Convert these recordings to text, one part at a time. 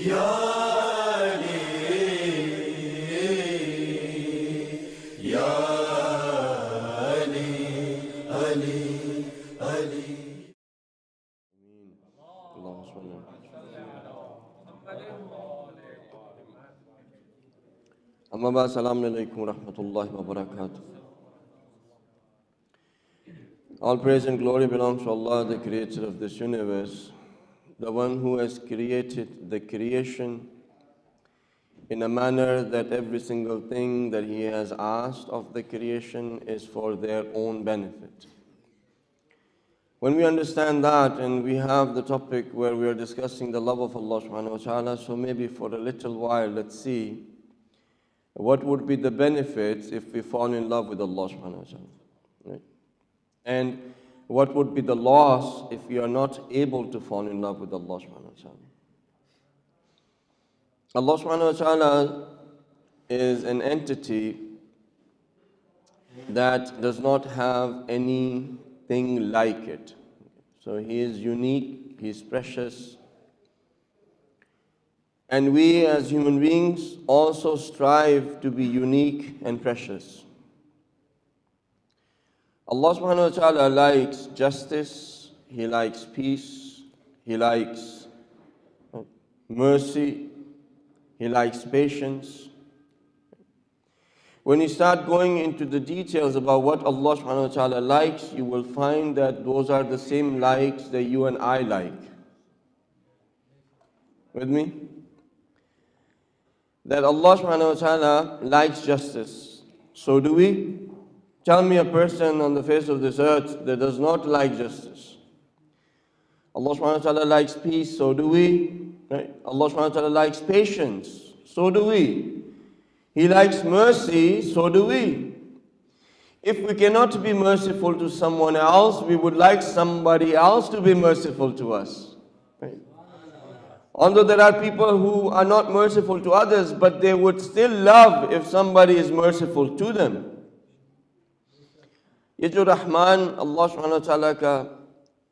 اما بعد، السلام علیکم ورحمۃ اللہ وبرکاتہ. All praise and glory belongs to Allah, the creator of this universe, the one who has created the creation in a manner that every single thing that He has asked of the creation is for their own benefit. When we understand that, and we have the topic where we are discussing the love of Allah subhanahu wa ta'ala, so maybe for a little while let's see what would be the benefits if we fall in love with Allah subhanahu wa ta'ala, right? And what would be the loss if we are not able to fall in love with Allah subhanahu wa ta'ala. Allah subhanahu wa ta'ala is an entity that does not have anything like it. So He is unique, He is precious. And we as human beings also strive to be unique and precious. Allah subhanahu wa ta'ala likes justice, He likes peace, He likes mercy, He likes patience. When you start going into the details about what Allah subhanahu wa ta'ala likes, you will find that those are the same likes that you and I like. With me? That Allah subhanahu wa ta'ala likes justice. So do we? Tell me a person on the face of this earth that does not like justice. Allah subhanahu wa ta'ala likes peace, so do we? Right? Allah subhanahu wa ta'ala likes patience, so do we? He likes mercy, so do we? If we cannot be merciful to someone else, we would like somebody else to be merciful to us. Right? Although there are people who are not merciful to others, but they would still love if somebody is merciful to them. یہ جو رحمان اللہ سبحانہ وتعالیٰ کا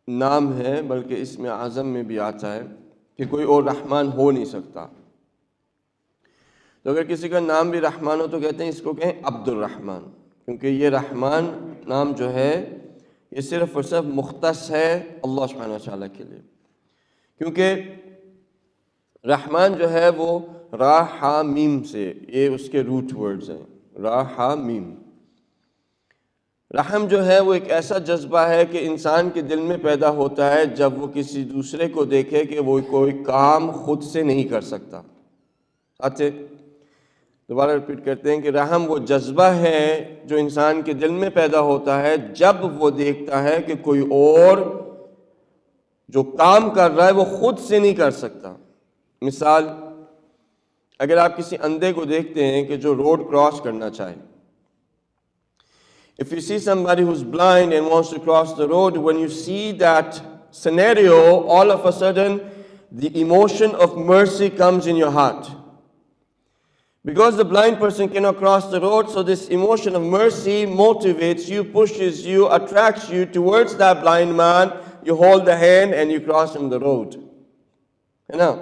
نام ہے، بلکہ اسم اعظم میں بھی آتا ہے کہ کوئی اور رحمان ہو نہیں سکتا. تو اگر کسی کا نام بھی رحمان ہو تو کہتے ہیں اس کو کہیں عبد الرحمن، کیونکہ یہ رحمان نام جو ہے یہ صرف اور صرف مختص ہے اللہ سبحانہ وتعالیٰ کے لیے. کیونکہ رحمان جو ہے وہ را ہا میم سے، یہ اس کے روٹ ورڈز ہیں، را ہا میم. رحم جو ہے وہ ایک ایسا جذبہ ہے کہ انسان کے دل میں پیدا ہوتا ہے جب وہ کسی دوسرے کو دیکھے کہ وہ کوئی کام خود سے نہیں کر سکتا. اچھا، دوبارہ ریپیٹ کرتے ہیں کہ رحم وہ جذبہ ہے جو انسان کے دل میں پیدا ہوتا ہے جب وہ دیکھتا ہے کہ کوئی اور جو کام کر رہا ہے وہ خود سے نہیں کر سکتا. مثال، اگر آپ کسی اندھے کو دیکھتے ہیں کہ جو روڈ کراس کرنا چاہے، if you see somebody who's blind and wants to cross the road, when you see that scenario, all of a sudden the emotion of mercy comes in your heart. Because the blind person cannot cross the road, so this emotion of mercy motivates you, pushes you, attracts you towards that blind man. You hold the hand and you cross him the road. You know?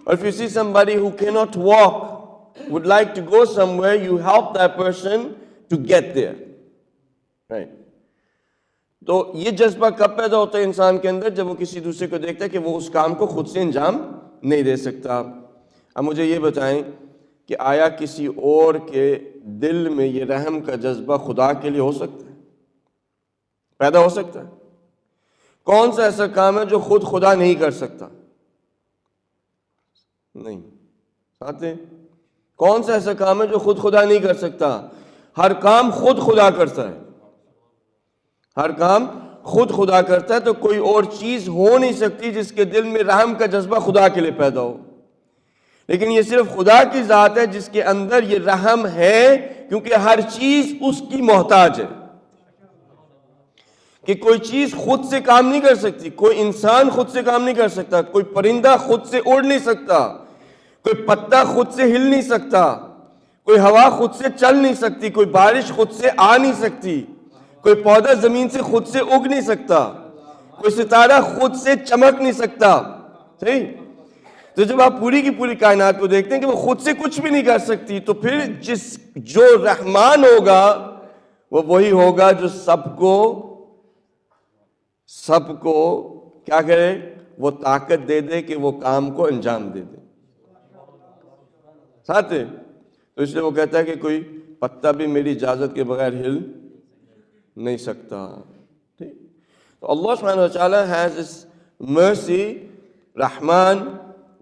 Or if you see somebody who cannot walk, would like to go somewhere, you help that person to get there. Right? تو یہ جذبہ کب پیدا ہوتا ہے انسان کے اندر؟ جب وہ کسی دوسرے کو دیکھتا ہے کہ وہ اس کام کو خود سے انجام نہیں دے سکتا. اب مجھے یہ بتائیں کہ آیا کسی اور کے دل میں یہ رحم کا جذبہ خدا کے لیے ہو سکتا ہے؟ پیدا ہو سکتا ہے؟ کون سا ایسا کام ہے جو خود خدا نہیں کر سکتا؟ نہیں. ساتھ ہیں؟ کون سا ایسا کام ہے جو خود خدا نہیں کر سکتا؟ ہر کام خود خدا کرتا ہے. ہر کام خود خدا کرتا ہے. تو کوئی اور چیز ہو نہیں سکتی جس کے دل میں رحم کا جذبہ خدا کے لیے پیدا ہو. لیکن یہ صرف خدا کی ذات ہے جس کے اندر یہ رحم ہے، کیونکہ ہر چیز اس کی محتاج ہے. کہ کوئی چیز خود سے کام نہیں کر سکتی، کوئی انسان خود سے کام نہیں کر سکتا، کوئی پرندہ خود سے اڑ نہیں سکتا، کوئی پتا خود سے ہل نہیں سکتا، کوئی ہوا خود سے چل نہیں سکتی، کوئی بارش خود سے آ نہیں سکتی، کوئی پودا زمین سے خود سے اگ نہیں سکتا، کوئی ستارہ خود سے چمک نہیں سکتا. صحیح؟ تو جب آپ پوری کی پوری کائنات کو دیکھتے ہیں کہ وہ خود سے کچھ بھی نہیں کر سکتی، تو پھر جو رحمان ہوگا وہ وہی ہوگا جو سب کو کیا کرے، وہ طاقت دے دے کہ وہ کام کو انجام دے دے. ساتھ ہے، تو اس لیے وہ کہتا ہے کہ کوئی پتا بھی میری اجازت کے بغیر ہل نہیں سکتا. ٹھیک، تو اللہ سبحانہ wa ta'ala has this mercy, Rahman,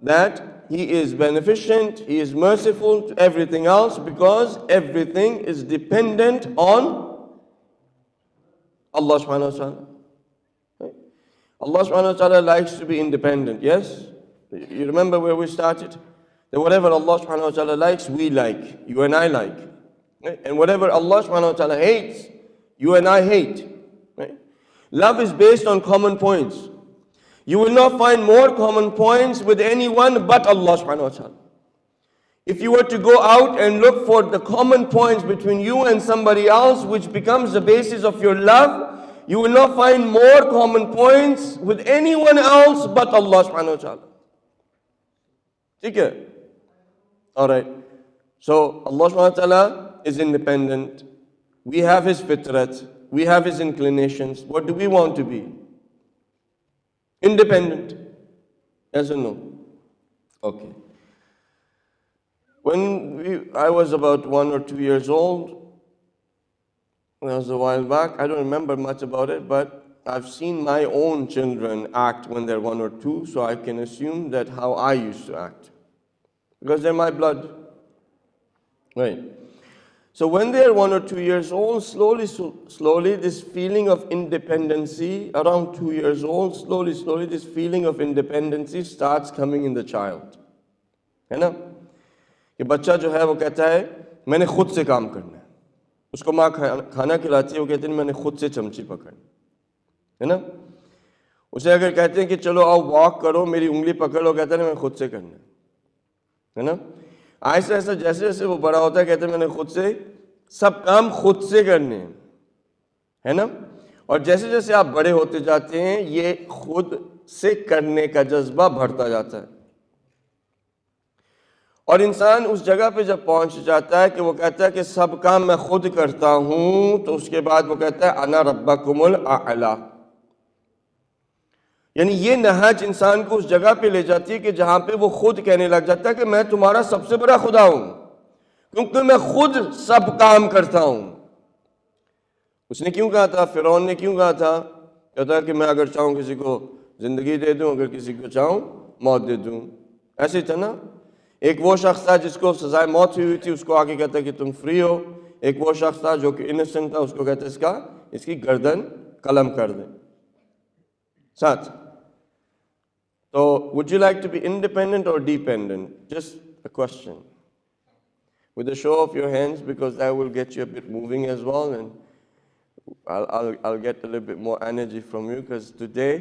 that He is beneficent, He is merciful to everything else, because everything is dependent on Allah subhanahu wa ta'ala. Allah subhanahu wa ta'ala likes to be independent, yes? You remember where we started? That whatever Allah subhanahu wa ta'ala likes, we like, you and I like. Right? And whatever Allah subhanahu wa ta'ala hates, you and I hate. Right? Love is based on common points. You will not find more common points with anyone but Allah subhanahu wa ta'ala. If you were to go out and look for the common points between you and somebody else, which becomes the basis of your love, you will not find more common points with anyone else but Allah subhanahu wa ta'ala. Okay? Alright. So Allah subhanahu wa ta'ala is independent. We have His fitrat. We have His inclinations. What do we want to be? Independent. Yes or no? Okay. When I was about 1 or 2 years old, that was a while back, I don't remember much about it, but I've seen my own children act when they're 1 or 2, so I can assume that how I used to act, because they're my blood. Right. So when they're 1 or 2 years old, slowly this feeling of independency, around 2 years old, slowly this feeling of independency starts coming in the child. ہے نا؟ کہ بچہ جو ہے وہ کہتا ہے میں نے خود سے کام کرنا ہے. اس کو ماں کھانا کھلاتی ہے، وہ کہتے ہیں میں نے خود سے چمچی پکڑنی ہے نا. اسے اگر کہتے ہیں کہ چلو آؤ واک کرو، میری انگلی پکڑ لو، کہتا ہے میں خود سے کرنا ہے نا. آہستہ آہستہ جیسے جیسے وہ بڑا ہوتا ہے کہتے ہیں میں نے خود سے سب کام خود سے کرنے ہیں، ہے نا. اور جیسے جیسے آپ بڑے ہوتے جاتے ہیں یہ خود سے کرنے کا جذبہ بڑھتا جاتا ہے، اور انسان اس جگہ پہ جب پہنچ جاتا ہے کہ وہ کہتا ہے کہ سب کام میں خود کرتا ہوں، تو اس کے بعد وہ کہتا ہے انا ربکم الاعلی. یعنی یہ نہج انسان کو اس جگہ پہ لے جاتی ہے کہ جہاں پہ وہ خود کہنے لگ جاتا ہے کہ میں تمہارا سب سے بڑا خدا ہوں، کیونکہ میں خود سب کام کرتا ہوں. اس نے کیوں کہا تھا، فرعون نے کیوں کہا تھا، کہتا ہے کہ میں اگر چاہوں کسی کو زندگی دے دوں، اگر کسی کو چاہوں موت دے دوں. ایسے ہی تھا نا. ایک وہ شخص تھا جس کو سزائے موت ہوئی تھی، اس کو آ کے کہتا ہے کہ تم فری ہو. ایک وہ شخص تھا جو کہ انسنٹ تھا، اس کو کہتا ہے اس کی گردن قلم کر دیں. ساتھ تو would you like to be independent or dependent? Just a question. With a show of your hands, because that will get you a bit moving as well, and I'll get a little bit more energy from you, because today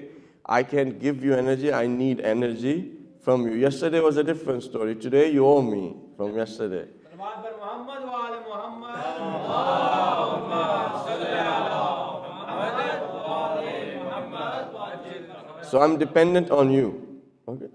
I can't give you energy, I need energy from you. Yesterday was a different story. Today you owe me from yesterday. So I'm dependent on you. Okay.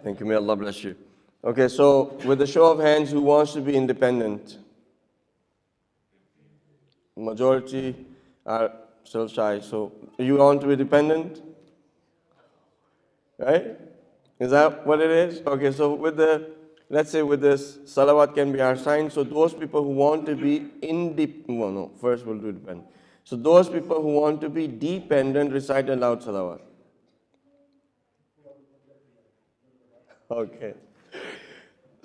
Thank you. May Allah bless you. Okay, so with a show of hands, who wants to be independent? Majority are still shy. So you want to be dependent? Right? Is that what it is? Okay, so let's say with this, salawat can be our sign. So those people who want to be first we'll do dependent. So those people who want to be dependent, recite aloud salawat. Okay.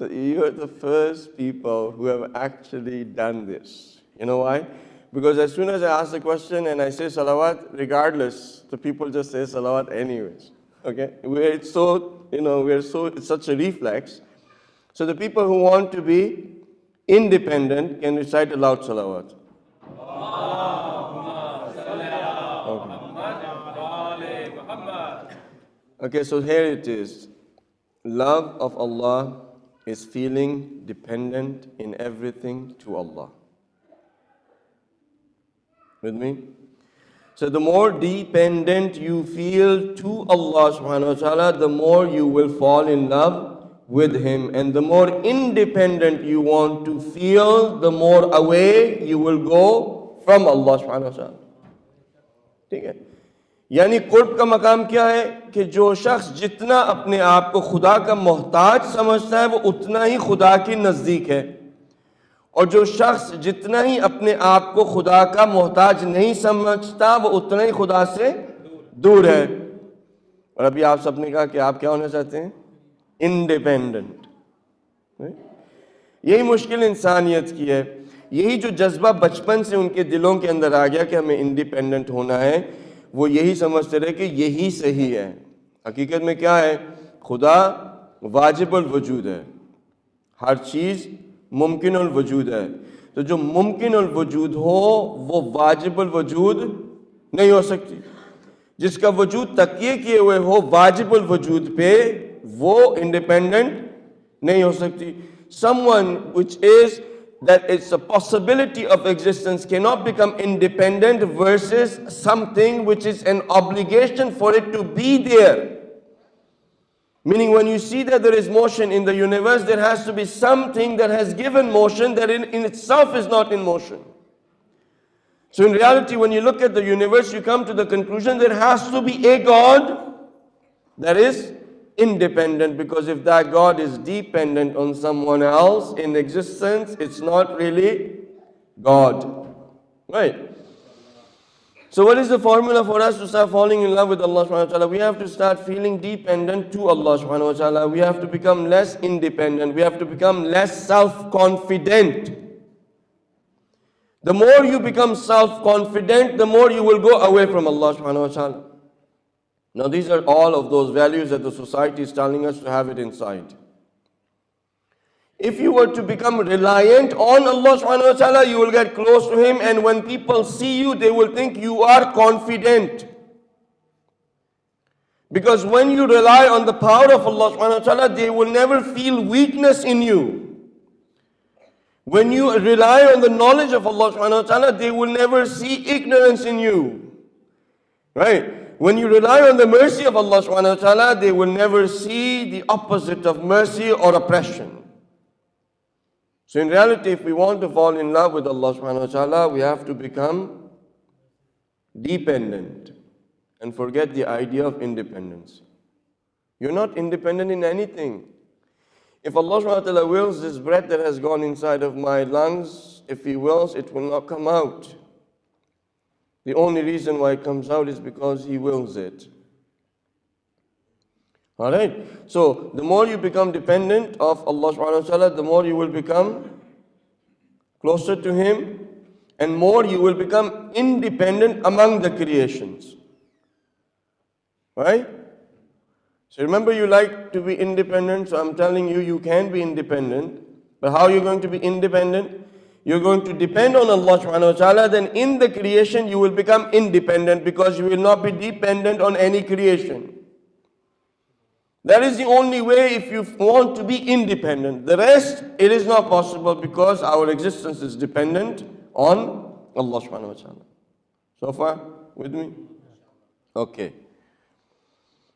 So you're the first people who have actually done this. You know why? Because as soon as I ask the question and I say salawat, regardless, the people just say salawat anyways. Okay? It's such a reflex. So the people who want to be independent can recite aloud salawat. Okay, so here it is. Love of Allah is feeling dependent in everything to Allah. With me? So the more dependent you feel to Allah subhanahu wa ta'ala, the more you will fall in love with Him. And the more independent you want to feel, the more away you will go from Allah subhanahu wa ta'ala. ٹھیک ہے؟ یعنی قرب کا مقام کیا ہے کہ جو شخص جتنا اپنے آپ کو خدا کا محتاج سمجھتا ہے وہ اتنا ہی خدا کے نزدیک ہے، اور جو شخص جتنا ہی اپنے آپ کو خدا کا محتاج نہیں سمجھتا وہ اتنا ہی خدا سے دور ہے۔ اور ابھی آپ سب نے کہا کہ آپ کیا ہونا چاہتے ہیں؟ انڈیپینڈنٹ۔ یہی مشکل انسانیت کی ہے، یہی جو جذبہ بچپن سے ان کے دلوں کے اندر آ گیا کہ ہمیں انڈیپینڈنٹ ہونا ہے، وہ یہی سمجھتے رہے کہ یہی صحیح ہے۔ حقیقت میں کیا ہے؟ خدا واجب الوجود ہے، ہر چیز ممکن الوجود ہے، تو جو ممکن الوجود ہو وہ واجب الوجود نہیں ہو سکتی۔ جس کا وجود تکیے کیے ہوئے ہو واجب الوجود پہ، وہ انڈیپینڈنٹ نہیں ہو سکتی۔ Someone which is that it's a possibility of existence cannot become independent versus something which is an obligation for it to be there. Meaning when you see that there is motion in the universe, there has to be something that has given motion that in itself is not in motion. So in reality, when you look at the universe, you come to the conclusion there has to be a God that is independent, because if that God is dependent on someone else in existence, it's not really God. Right? So what is the formula for us to start falling in love with Allah subhanahu wa ta'ala? We have to start feeling dependent to Allah subhanahu wa ta'ala. We have to become less independent. We have to become less self-confident. The more you become self-confident, the more you will go away from Allah subhanahu wa ta'ala. Now these are all of those values that the society is telling us to have it inside. If you were to become reliant on Allah subhanahu wa ta'ala, you will get close to Him, and when people see you, they will think you are confident. Because when you rely on the power of Allah subhanahu wa ta'ala, they will never feel weakness in you. When you rely on the knowledge of Allah subhanahu wa ta'ala, they will never see ignorance in you. Right? When you rely on the mercy of Allah subhanahu wa ta'ala, they will never see the opposite of mercy or oppression. So in reality, if we want to fall in love with Allah subhanahu wa ta'ala, we have to become dependent and forget the idea of independence. You're not independent in anything. If Allah subhanahu wa ta'ala wills this breath that has gone inside of my lungs, if He wills, it will not come out. The only reason why it comes out is because He wills it. Alright? So, the more you become dependent of Allah subhanahu wa ta'ala, the more you will become closer to Him, and more you will become independent among the creations. Right? So remember, you like to be independent, so I'm telling you, you can be independent. But how are you going to be independent? You're going to depend on Allah subhanahu wa ta'ala, then in the creation you will become independent, because you will not be dependent on any creation. That is the only way if you want to be independent. The rest, it is not possible, because our existence is dependent on Allah subhanahu wa ta'ala. So far, with me? Okay.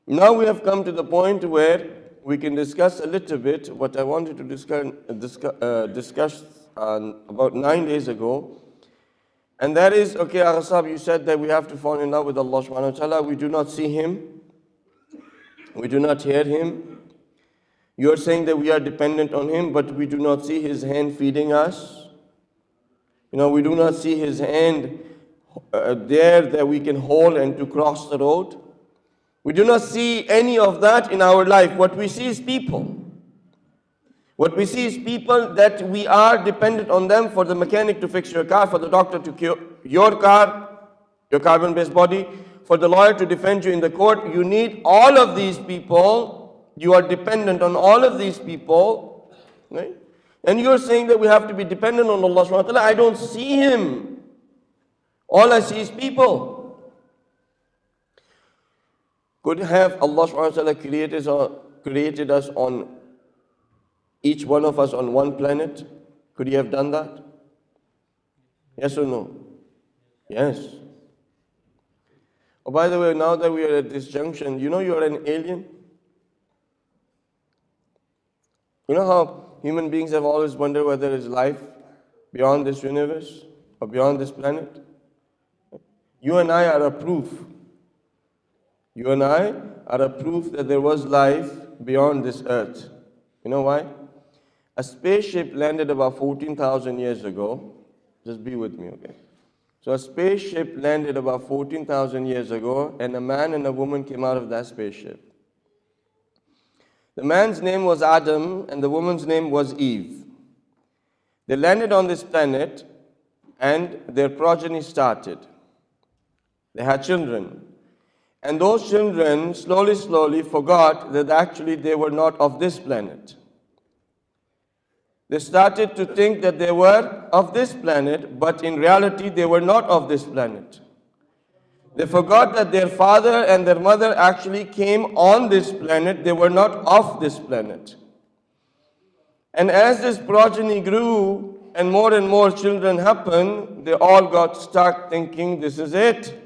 Now we have come to the point where we can discuss a little bit what I wanted to discuss about 9 days ago. And that is, okay, Aghasab, you said that we have to fall in love with Allah subhanahu wa ta'ala. We do not see Him. We do not hear Him. You are saying that we are dependent on Him, but we do not see His hand feeding us. We do not see His hand there that we can hold and to cross the road. We do not see any of that in our life. What we see is people. What we see is people that we are dependent on them for the mechanic to fix your car, for the doctor to cure your car, your carbon-based body, for the lawyer to defend you in the court. You need all of these people. You are dependent on all of these people. Right? And you're saying that we have to be dependent on Allah subhanahu wa ta'ala. I don't see Him. All I see is people. Could have Allah subhanahu wa ta'ala created us on each one of us on one planet? Could He have done that? Yes or no? Yes. Oh, by the way, now that we are at this junction, you know you're an alien? You know how human beings have always wondered whether there is life beyond this universe or beyond this planet? You and I are a proof. You and I are a proof that there was life beyond this earth. You know why? A spaceship landed about 14,000 years ago. Just be with me, okay? So a spaceship landed about 14,000 years ago, and a man and a woman came out of that spaceship. The man's name was Adam, and the woman's name was Eve. They landed on this planet, and their progeny started. They had children. And those children slowly forgot that actually they were not of this planet. They started to think that they were of this planet, but in reality they were not of this planet. They forgot that their father and their mother actually came on this planet. They were not of this planet. And as this progeny grew and more children happened, they all got stuck thinking this is it.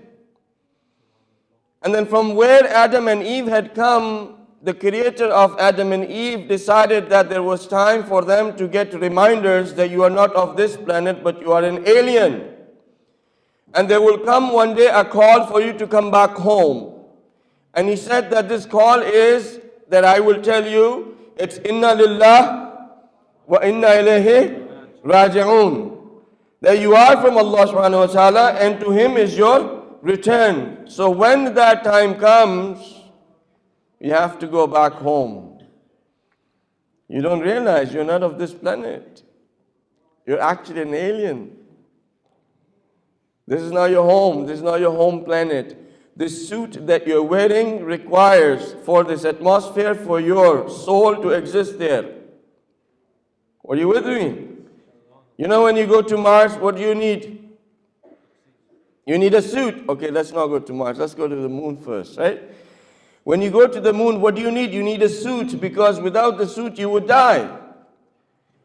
And then from where Adam and Eve had come, the creator of Adam and Eve decided that there was time for them to get reminders that you are not of this planet, but you are an alien. And there will come one day a call for you to come back home. And he said that this call is that I will tell you, it's inna lillah wa inna ilayhi raji'un. That you are from Allah subhanahu wa ta'ala and to Him is your return. So when that time comes, you have to go back home. You don't realize you're not of this planet. You're actually an alien. This is not your home. This is not your home planet. This suit that you're wearing requires for this atmosphere for your soul to exist there. Are you with me? You know when you go to Mars, what do you need? You need a suit. Okay, let's not go to Mars. Let's go to the moon first, right? When you go to the moon, what do you need? You need a suit, because without the suit you would die.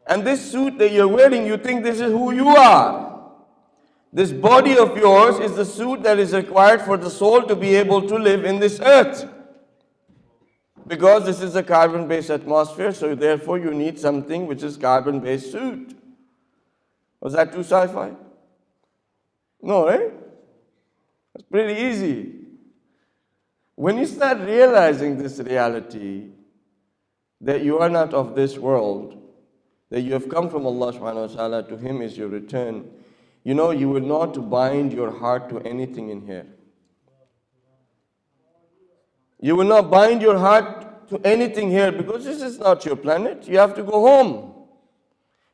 And this suit that you're wearing, you think this is who you are. This body of yours is the suit that is required for the soul to be able to live in this earth. Because this is a carbon-based atmosphere, so therefore you need something which is carbon-based suit. Was that too sci-fi? No, right? It's pretty easy. When you start realizing this reality, that you are not of this world, that you have come from Allah subhanahu wa ta'ala, to Him is your return, you know you will not bind your heart to anything in here. You will not bind your heart to anything here because this is not your planet. You have to go home.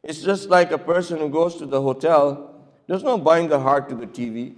It's just like a person who goes to the hotel, does not bind the heart to the TV.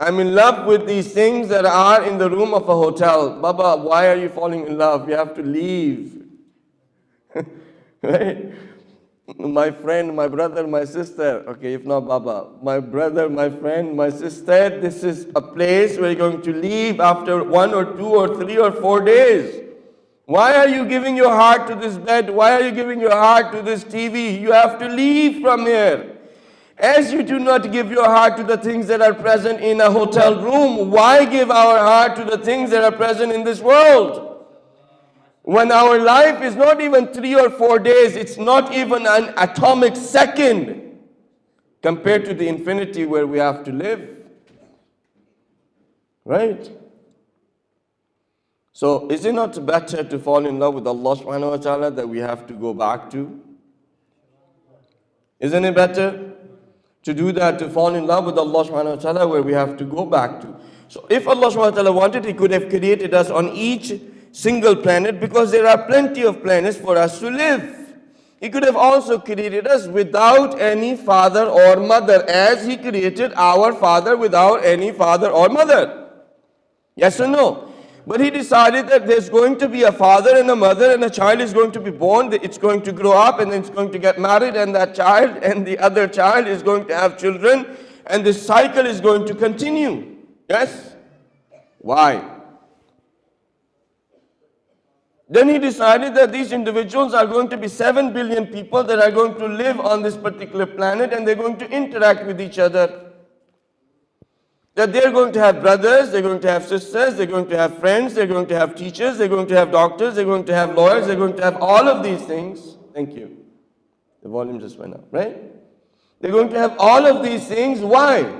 I'm in love with these things that are in the room of a hotel. Baba, why are you falling in love? You have to leave. Right? My friend, my brother, my sister, okay, if not Baba, my brother, my friend, my sister, this is a place where you're going to leave after 1 or 2 or 3 or 4 days. Why are you giving your heart to this bed? Why are you giving your heart to this TV? You have to leave from here. As you do not give your heart to the things that are present in a hotel room, why give our heart to the things that are present in this world? When our life is not even 3 or 4 days, it's not even an atomic second compared to the infinity where we have to live. Right? So is it not better to fall in love with Allah subhanahu wa ta'ala that we have to go back to? Isn't it better to do that, to fall in love with Allah subhanahu wa ta'ala where we have to go back to? So if Allah subhanahu wa ta'ala wanted, He could have created us on each single planet, because there are plenty of planets for us to live. He could have also created us without any father or mother, as He created our father without any father or mother. Yes or no? But He decided that there's going to be a father and a mother, and a child is going to be born, it's going to grow up, and then it's going to get married, and that child and the other child is going to have children, and this cycle is going to continue. Yes? Why? Then He decided that these individuals are going to be 7 billion people that are going to live on this particular planet, and they're going to interact with each other. That they're going to have brothers, they're going to have sisters, they're going to have friends, they're going to have teachers, they're going to have doctors, they're going to have lawyers, they're going to have all of these things. Thank you. The volume just went up, right? They're going to have all of these things. Why?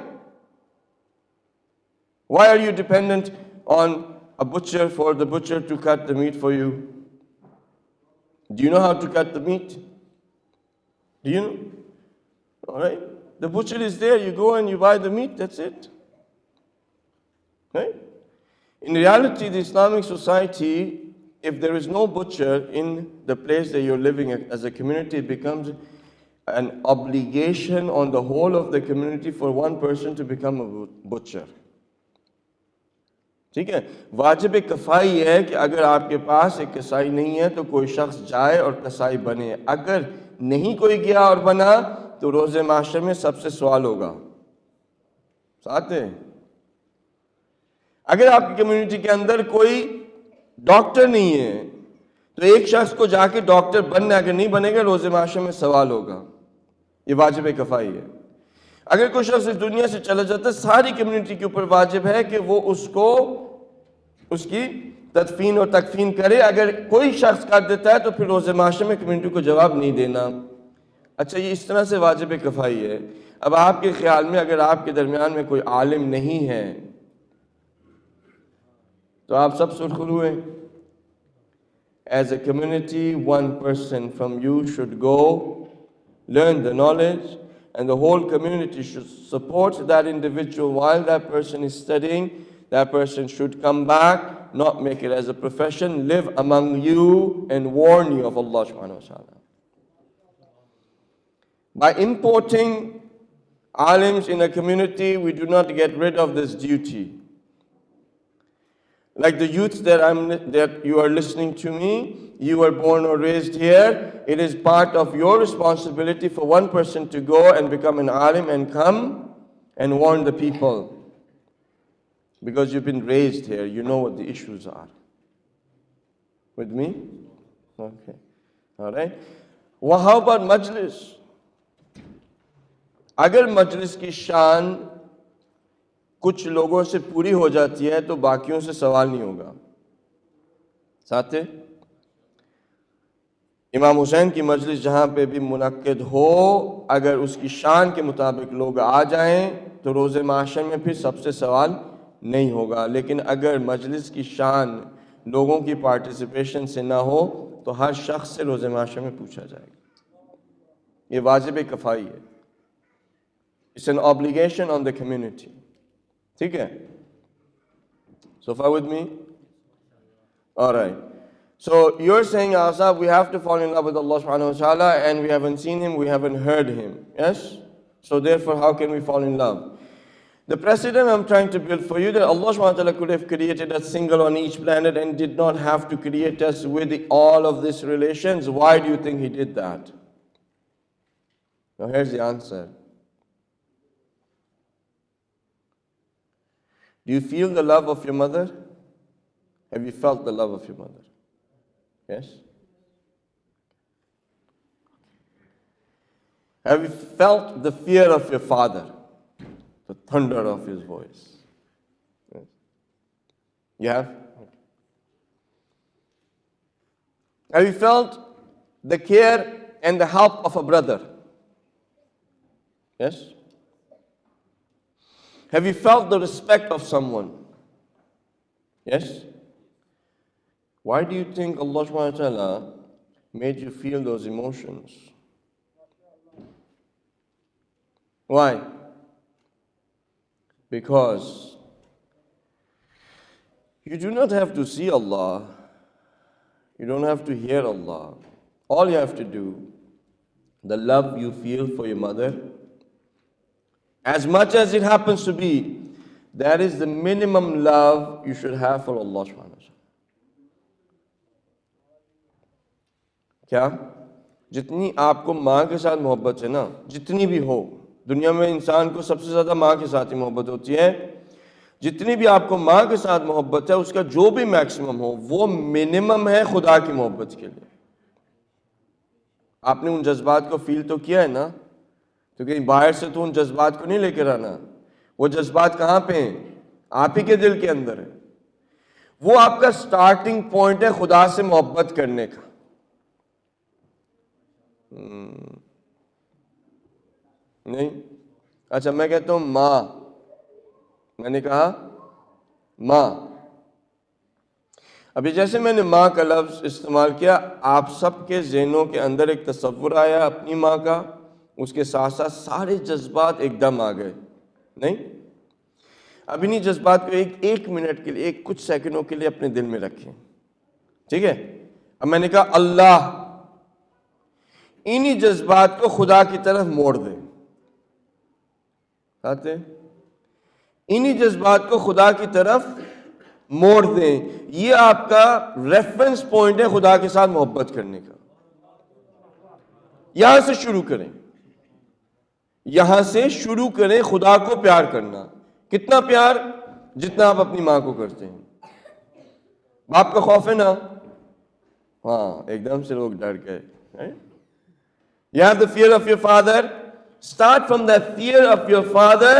Why are you dependent on a butcher for the butcher to cut the meat for you? Do you know how to cut the meat? Do you know? All right. The butcher is there. You go and you buy the meat. That's it. Right? In reality, the Islamic society, if there is no butcher in the place that you're living as a community, it becomes an obligation on the whole of the community for one person to become a butcher. ٹھیک ہے؟ واجب کفائی یہ ہے کہ اگر آپ کے پاس ایک کسائی نہیں ہے تو کوئی شخص جائے اور کسائی بنے. اگر نہیں کوئی گیا اور بنا تو روز معاشر میں سب سے سوال ہوگا. ساتھ ہے. اگر آپ کی کمیونٹی کے اندر کوئی ڈاکٹر نہیں ہے تو ایک شخص کو جا کے ڈاکٹر بننا، اگر نہیں بنے گا روز معاشر میں سوال ہوگا. یہ واجب کفائی ہے. اگر کوئی شخص اس دنیا سے چلا جاتا ہے، ساری کمیونٹی کے اوپر واجب ہے کہ وہ اس کو اس کی تدفین اور تکفین کرے. اگر کوئی شخص کر دیتا ہے تو پھر روز معاشر میں کمیونٹی کو جواب نہیں دینا. اچھا، یہ اس طرح سے واجب کفائی ہے. اب آپ کے خیال میں اگر آپ کے درمیان میں کوئی عالم نہیں ہے تو آپ سب سرخرو ہیں. As a community, one person from you should go, learn the knowledge, and the whole community should support that individual while that person is studying. That person should come back, not make it as a profession, live among you and warn you of Allah subhanahu wa ta'ala. By importing alims in a community, we do not get rid of this duty. Like the youth that you are listening to me, you were born or raised here. It is part of your responsibility for one person to go and become an alim and come and warn the people. Because you've been raised here, you know what the issues are. With me? Okay. All right. Well, how about majlis? اگر مجلس کی شان کچھ لوگوں سے پوری ہو جاتی ہے تو باقیوں سے سوال نہیں ہوگا. ساتھ امام حسین کی مجلس جہاں پہ بھی منعقد ہو، اگر اس کی شان کے مطابق لوگ آ جائیں تو روز معاشر میں پھر سب سے سوال نہیں ہوگا. لیکن اگر مجلس کی شان لوگوں کی پارٹیسپیشن سے نہ ہو تو ہر شخص سے روز معاشر میں پوچھا جائے گا. یہ واجب کفائی ہے. It's an obligation on the community. ٹھیک ہے؟ So far with me? All right. So you're saying, Asaf, we have to fall in love with Allah subhanahu wa ta'ala, and we haven't seen Him, we haven't heard Him. Yes? So therefore, how can we fall in love? The precedent I'm trying to build for you, that Allah subhanahu wa ta'ala could have created us single on each planet and did not have to create us with all of these relations. Why do you think He did that? Now here's the answer. Do you feel the love of your mother? Have you felt the love of your mother? Yes? Have you felt the fear of your father? The thunder of his voice? Yes. You have? Okay. Have you felt the care and the help of a brother? Yes? Have you felt the respect of someone? Yes? Why do you think Allah subhanahu wa ta'ala made you feel those emotions? Why? Because you do not have to see Allah. You don't have to hear Allah. All you have to do, the love you feel for your mother, as much as it happens to be, that is the minimum love you should have for Allah subhanahu wa ta'ala. کیا جتنی آپ کو ماں کے ساتھ محبت ہے نا، جتنی بھی ہو، دنیا میں انسان کو سب سے زیادہ ماں کے ساتھ ہی محبت ہوتی ہے، جتنی بھی آپ کو ماں کے ساتھ محبت ہے اس کا جو بھی میکسیمم ہو وہ منیمم ہے خدا کی محبت کے لیے. آپ نے ان جذبات کو فیل تو کیا ہے نا، تو کہیں باہر سے تو ان جذبات کو نہیں لے کر آنا. وہ جذبات کہاں پہ ہیں؟ آپ ہی کے دل کے اندر ہے. وہ آپ کا سٹارٹنگ پوائنٹ ہے خدا سے محبت کرنے کا. نہیں اچھا، میں کہتا ہوں ماں، میں نے کہا ماں. ابھی جیسے میں نے ماں کا لفظ استعمال کیا، آپ سب کے ذہنوں کے اندر ایک تصور آیا اپنی ماں کا، اس کے ساتھ ساتھ سارے جذبات ایک دم آ گئے. نہیں، اب انہیں جذبات کو ایک منٹ کے لیے، کچھ سیکنڈوں کے لیے اپنے دل میں رکھیں. ٹھیک ہے؟ اب میں نے کہا اللہ، انہی جذبات کو خدا کی طرف موڑ دیں. آتے انہی جذبات کو خدا کی طرف موڑ دیں. یہ آپ کا ریفرنس پوائنٹ ہے خدا کے ساتھ محبت کرنے کا. یہاں سے شروع کریں، یہاں سے شروع کریں خدا کو پیار کرنا. کتنا پیار؟ جتنا آپ اپنی ماں کو کرتے ہیں. باپ کا خوف ہے نا؟ ہاں، ایک دم سے لوگ ڈر گئے. You have the fear of your father. Start from that fear of your father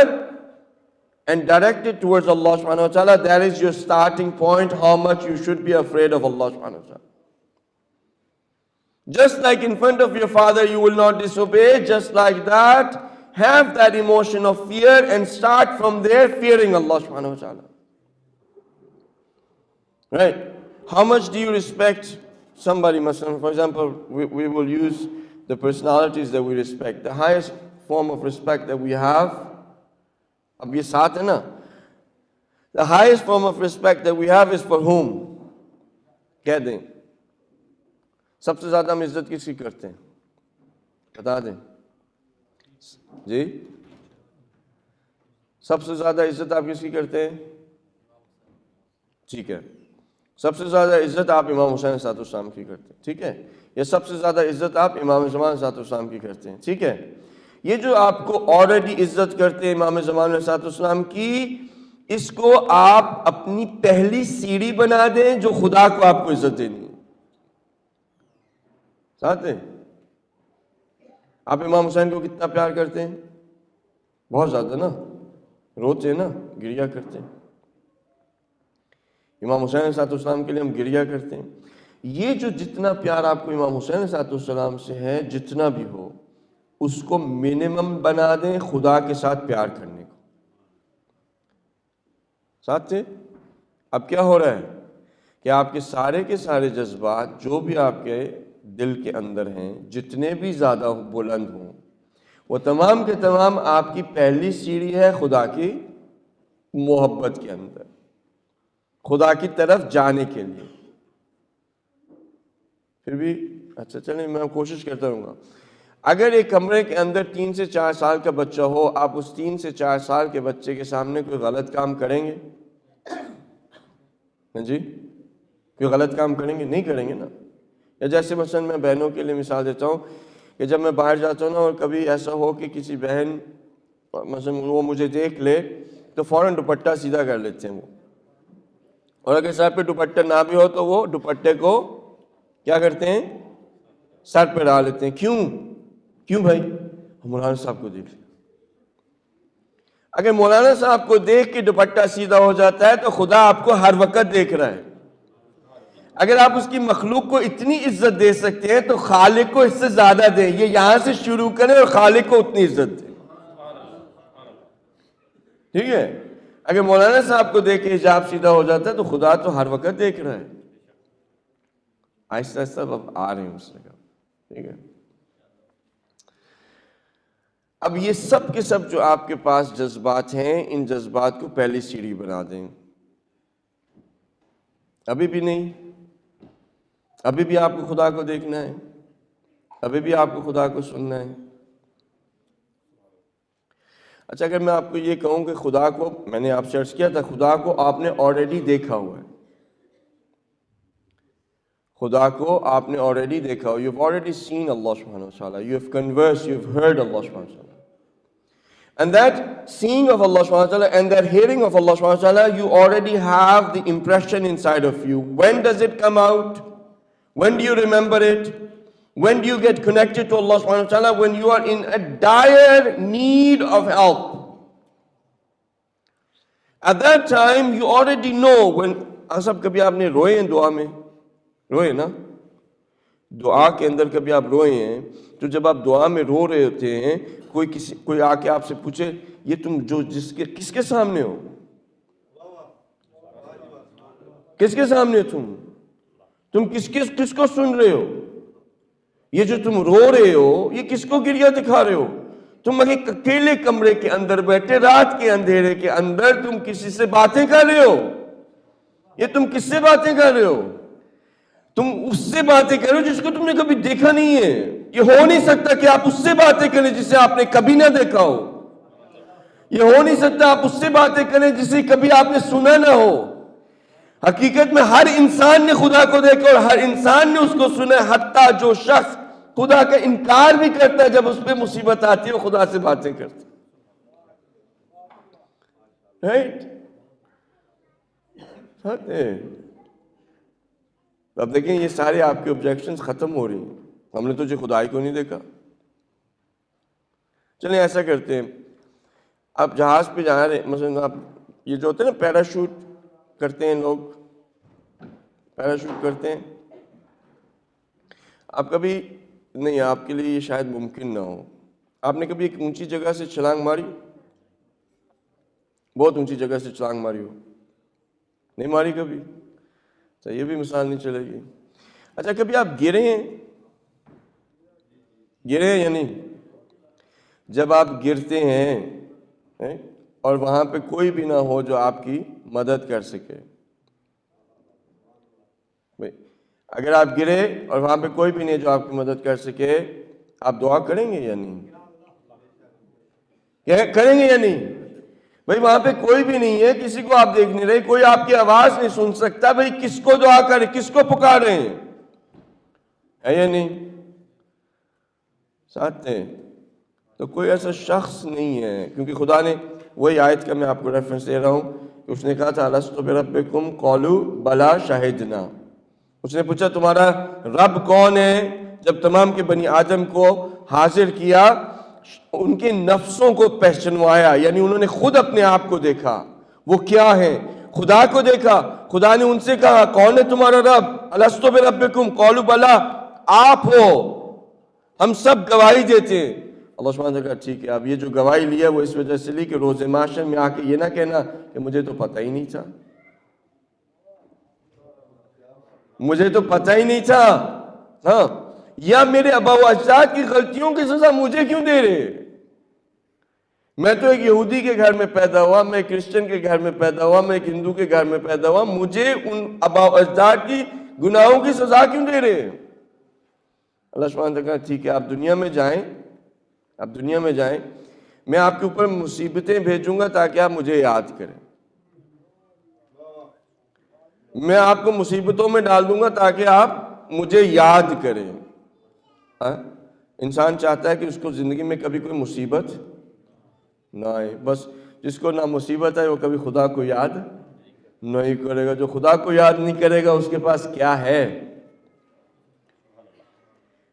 and direct it towards Allah subhanahu wa ta'ala. That is your starting point, how much you should be afraid of Allah subhanahu wa ta'ala. Just like in front of your father you will not disobey, just like that, have that emotion of fear and start from there fearing Allah subhanahu wa ta'ala. Right? How much do you respect somebody? For example, we will use the personalities that we respect. The highest form of respect that we have, اب یہ ساتھ ہے نا, the highest form of respect that we have is for whom? کہہ دیں, سب سے زیادہ ہم عزت کس کی کرتے ہیں؟ بتا دیں جی. سب سے زیادہ عزت آپ کس کی کرتے ہیں؟ ٹھیک ہے, سب سے زیادہ عزت آپ امام حسین صاحب السلام کی کرتے ہیں. ٹھیک ہے, یا سب سے زیادہ عزت آپ امام زمان صاحب السلام کی کرتے ہیں. ٹھیک ہے, یہ جو آپ کو آلریڈی عزت کرتے ہیں امام زمان صاحب السلام کی, اس کو آپ اپنی پہلی سیڑھی بنا دیں جو خدا کو آپ کو عزت دینی ہے. ساتھ ہیں آپ امام حسین کو کتنا پیار کرتے ہیں؟ بہت زیادہ نا, روتے ہیں نا, گریا کرتے ہیں. امام حسین صاحب السلام کے لیے ہم گریا کرتے ہیں. یہ جو جتنا پیار آپ کو امام حسین صاحب السلام سے ہے, جتنا بھی ہو, اس کو منیمم بنا دیں خدا کے ساتھ پیار کرنے کو. ساتھ تھے؟ اب کیا ہو رہا ہے کہ آپ کے سارے جذبات جو بھی آپ کے دل کے اندر ہیں, جتنے بھی زیادہ بلند ہوں, وہ تمام کے تمام آپ کی پہلی سیڑھی ہے خدا کی محبت کے اندر, خدا کی طرف جانے کے لیے. پھر بھی اچھا چلیں میں کوشش کرتا رہوں گا. اگر ایک کمرے کے اندر 3 سے 4 سال کا بچہ ہو, آپ اس 3 سے 4 سال کے بچے کے سامنے کوئی غلط کام کریں گے؟ جی, کوئی غلط کام کریں گے؟ نہیں کریں گے نا. یا جیسے مثلا میں بہنوں کے لیے مثال دیتا ہوں کہ جب میں باہر جاتا ہوں نا, اور کبھی ایسا ہو کہ کسی بہن مثلا وہ مجھے دیکھ لے تو فوراً دوپٹہ سیدھا کر لیتے ہیں وہ, اور اگر سر پہ دوپٹہ نہ بھی ہو تو وہ دوپٹے کو کیا کرتے ہیں؟ سر پہ ڈال لیتے ہیں. کیوں بھائی؟ مولانا صاحب کو دیکھ لیں. اگر مولانا صاحب کو دیکھ کے دوپٹہ سیدھا ہو جاتا ہے تو خدا آپ کو ہر وقت دیکھ رہا ہے. اگر آپ اس کی مخلوق کو اتنی عزت دے سکتے ہیں تو خالق کو اس سے زیادہ دیں. یہ یہاں سے شروع کریں اور خالق کو اتنی عزت دیں. ٹھیک ہے, اگر مولانا صاحب کو دیکھ کے حجاب سیدھا ہو جاتا ہے تو خدا تو ہر وقت دیکھ رہا ہے. آہستہ آہستہ اب آ رہے ہیں اس جگہ. ٹھیک ہے. اب یہ سب کے سب جو آپ کے پاس جذبات ہیں، ان جذبات کو پہلی سیڑھی بنا دیں. ابھی بھی نہیں، ابھی بھی آپ کو خدا کو دیکھنا ہے، ابھی بھی آپ کو خدا کو سننا ہے. اچھا، اگر میں آپ کو یہ کہوں کہ خدا کو، میں نے آپ سے عرض کیا تھا، خدا کو آپ نے آلریڈی دیکھا ہوا ہے. خدا کو آپ نے آلریڈی دیکھا ہوا. You've already seen Allah subhanahu wa ta'ala. You have conversed, you have heard Allah subhanahu wa ta'ala. And that seeing of Allah subhanahu wa ta'ala and that hearing of Allah subhanahu wa ta'ala, you already have the impression inside of you. When does it come out? When do you remember it? When do you get connected to Allah subhanahu wa ta'ala? When you are in a dire need of help. At that time, you already know when, سب کبھی آپ نے روئے ہیں دعا میں؟ روئے نا؟ دعا کے اندر کبھی آپ روئے ہیں؟ تو جب آپ دعا میں رو رہے ہوتے ہیں، کوئی آ کے آپ سے پوچھے، یہ تم جو کس کے سامنے ہو؟ کس کے سامنے تم کس کو سن رہے ہو؟ یہ جو تم رو رہے ہو، یہ کس کو گریہ دکھا رہے ہو؟ تم ایک اکیلے کمرے کے اندر بیٹھے، رات کے اندھیرے کے اندر تم کسی سے باتیں کر رہے ہو. یہ تم کس سے باتیں کر رہے ہو؟ تم اس سے باتیں کر رہے ہو جس کو تم نے کبھی دیکھا نہیں ہے. یہ ہو نہیں سکتا کہ آپ اس سے باتیں کریں جسے آپ نے کبھی نہ دیکھا ہو. یہ ہو نہیں سکتا آپ اس سے باتیں کریں جسے کبھی آپ نے سنا نہ ہو. حقیقت میں ہر انسان نے خدا کو دیکھا اور ہر انسان نے اس کو سنا ہے، حتیٰ جو شخص خدا کا انکار بھی کرتا ہے، جب اس پہ مصیبت آتی ہے وہ خدا سے باتیں کرتا ہے. رائٹ؟ اب دیکھیں یہ سارے آپ کے آبجیکشنز ختم ہو رہی ہیں. ہم نے تجھے خدائی کو نہیں دیکھا. چلیں ایسا کرتے ہیں، آپ جہاز پہ جا رہے ہیں، مثلا آپ یہ جو ہوتے ہیں نا پیراشوٹ کرتے ہیں، لوگ پیراشوٹ کرتے ہیں. آپ کبھی نہیں، آپ کے لیے یہ شاید ممکن نہ ہو. آپ نے کبھی ایک اونچی جگہ سے چھلانگ ماری؟ بہت اونچی جگہ سے چھلانگ ماری ہو؟ نہیں ماری کبھی؟ اچھا، یہ بھی مثال نہیں چلے گی. اچھا، کبھی آپ گرے ہیں یا نہیں؟ جب آپ گرتے ہیں اور وہاں پہ کوئی بھی نہ ہو جو آپ کی مدد کر سکے، اگر آپ گرے اور وہاں پہ کوئی بھی نہیں جو آپ کی مدد کر سکے، آپ دعا کریں گے یا نہیں؟ کریں گے یا نہیں؟ بھئی وہاں پہ کوئی بھی نہیں ہے، کسی کو آپ دیکھ نہیں رہے، کوئی آپ کی آواز نہیں سن سکتا. بھئی کس کو دعا کریں، کس کو پکار رہے ہیں؟ ہے یا نہیں؟ ساتھ ہیں تو کوئی ایسا شخص نہیں ہے، کیونکہ خدا نے وہی آیت کا میں آپ کو ریفرنس دے رہا ہوں کہ اس نے کہا تھا الستُ بربکم قالوا بلا شہدنا. اس نے پوچھا تمہارا رب کون ہے؟ جب تمام کے بنی آدم کو حاضر کیا، ان کے نفسوں کو پہچنوایا، یعنی انہوں نے خود اپنے آپ کو دیکھا وہ کیا ہے. خدا کو دیکھا. خدا نے ان سے کہا کون ہے تمہارا رب؟ الستُ بربکم قالوا بلا، آپ ہو، ہم سب گواہی دیتے ہیں. اللہ سبحانہ نے کہا ٹھیک ہے. اب یہ جو گواہی لیا وہ اس وجہ سے لی کہ روز معاشر میں آ کے یہ نہ کہنا کہ مجھے تو پتہ ہی نہیں تھا، مجھے تو پتہ ہی نہیں تھا. ہاں، یا میرے آباء و اجداد کی غلطیوں کی سزا مجھے کیوں دے رہے؟ میں تو ایک یہودی کے گھر میں پیدا ہوا، میں ایک کرسچن کے گھر میں پیدا ہوا، میں ایک ہندو کے گھر میں پیدا ہوا، مجھے ان آباء و اجداد کی گناہوں کی سزا کیوں دے رہے؟ اللہ سبحانہ نے کہا ٹھیک ہے، آپ دنیا میں جائیں، میں آپ کے اوپر مصیبتیں بھیجوں گا تاکہ آپ مجھے یاد کریں. میں آپ کو مصیبتوں میں ڈال دوں گا تاکہ آپ مجھے یاد کریں. انسان چاہتا ہے کہ اس کو زندگی میں کبھی کوئی مصیبت نہ آئے. بس جس کو نہ مصیبت آئے وہ کبھی خدا کو یاد نہیں کرے گا. جو خدا کو یاد نہیں کرے گا اس کے پاس کیا ہے؟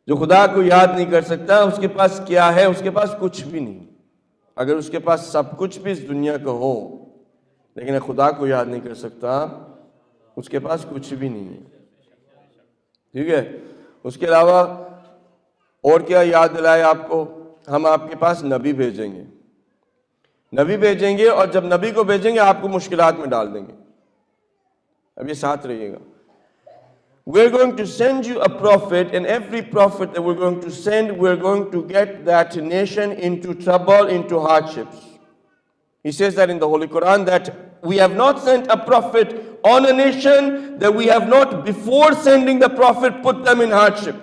جو خدا کو یاد نہیں کر سکتا اس کے پاس کیا ہے؟ اس کے پاس کچھ بھی نہیں. اگر اس کے پاس سب کچھ بھی اس دنیا کا ہو لیکن خدا کو یاد نہیں کر سکتا، اس کے پاس کچھ بھی نہیں ہے. ٹھیک ہے. اس کے علاوہ اور کیا یاد دلائے آپ کو؟ ہم آپ کے پاس نبی بھیجیں گے اور جب نبی کو بھیجیں گے آپ کو مشکلات میں ڈال دیں گے. اب یہ ساتھ رہیے گا. we're going to send you a prophet, and every prophet that we're going to send, we're going to get that nation into trouble, into hardships. He says that in the Holy Quran, that we have not sent a prophet on a nation that we have not, before sending the prophet, put them in hardship.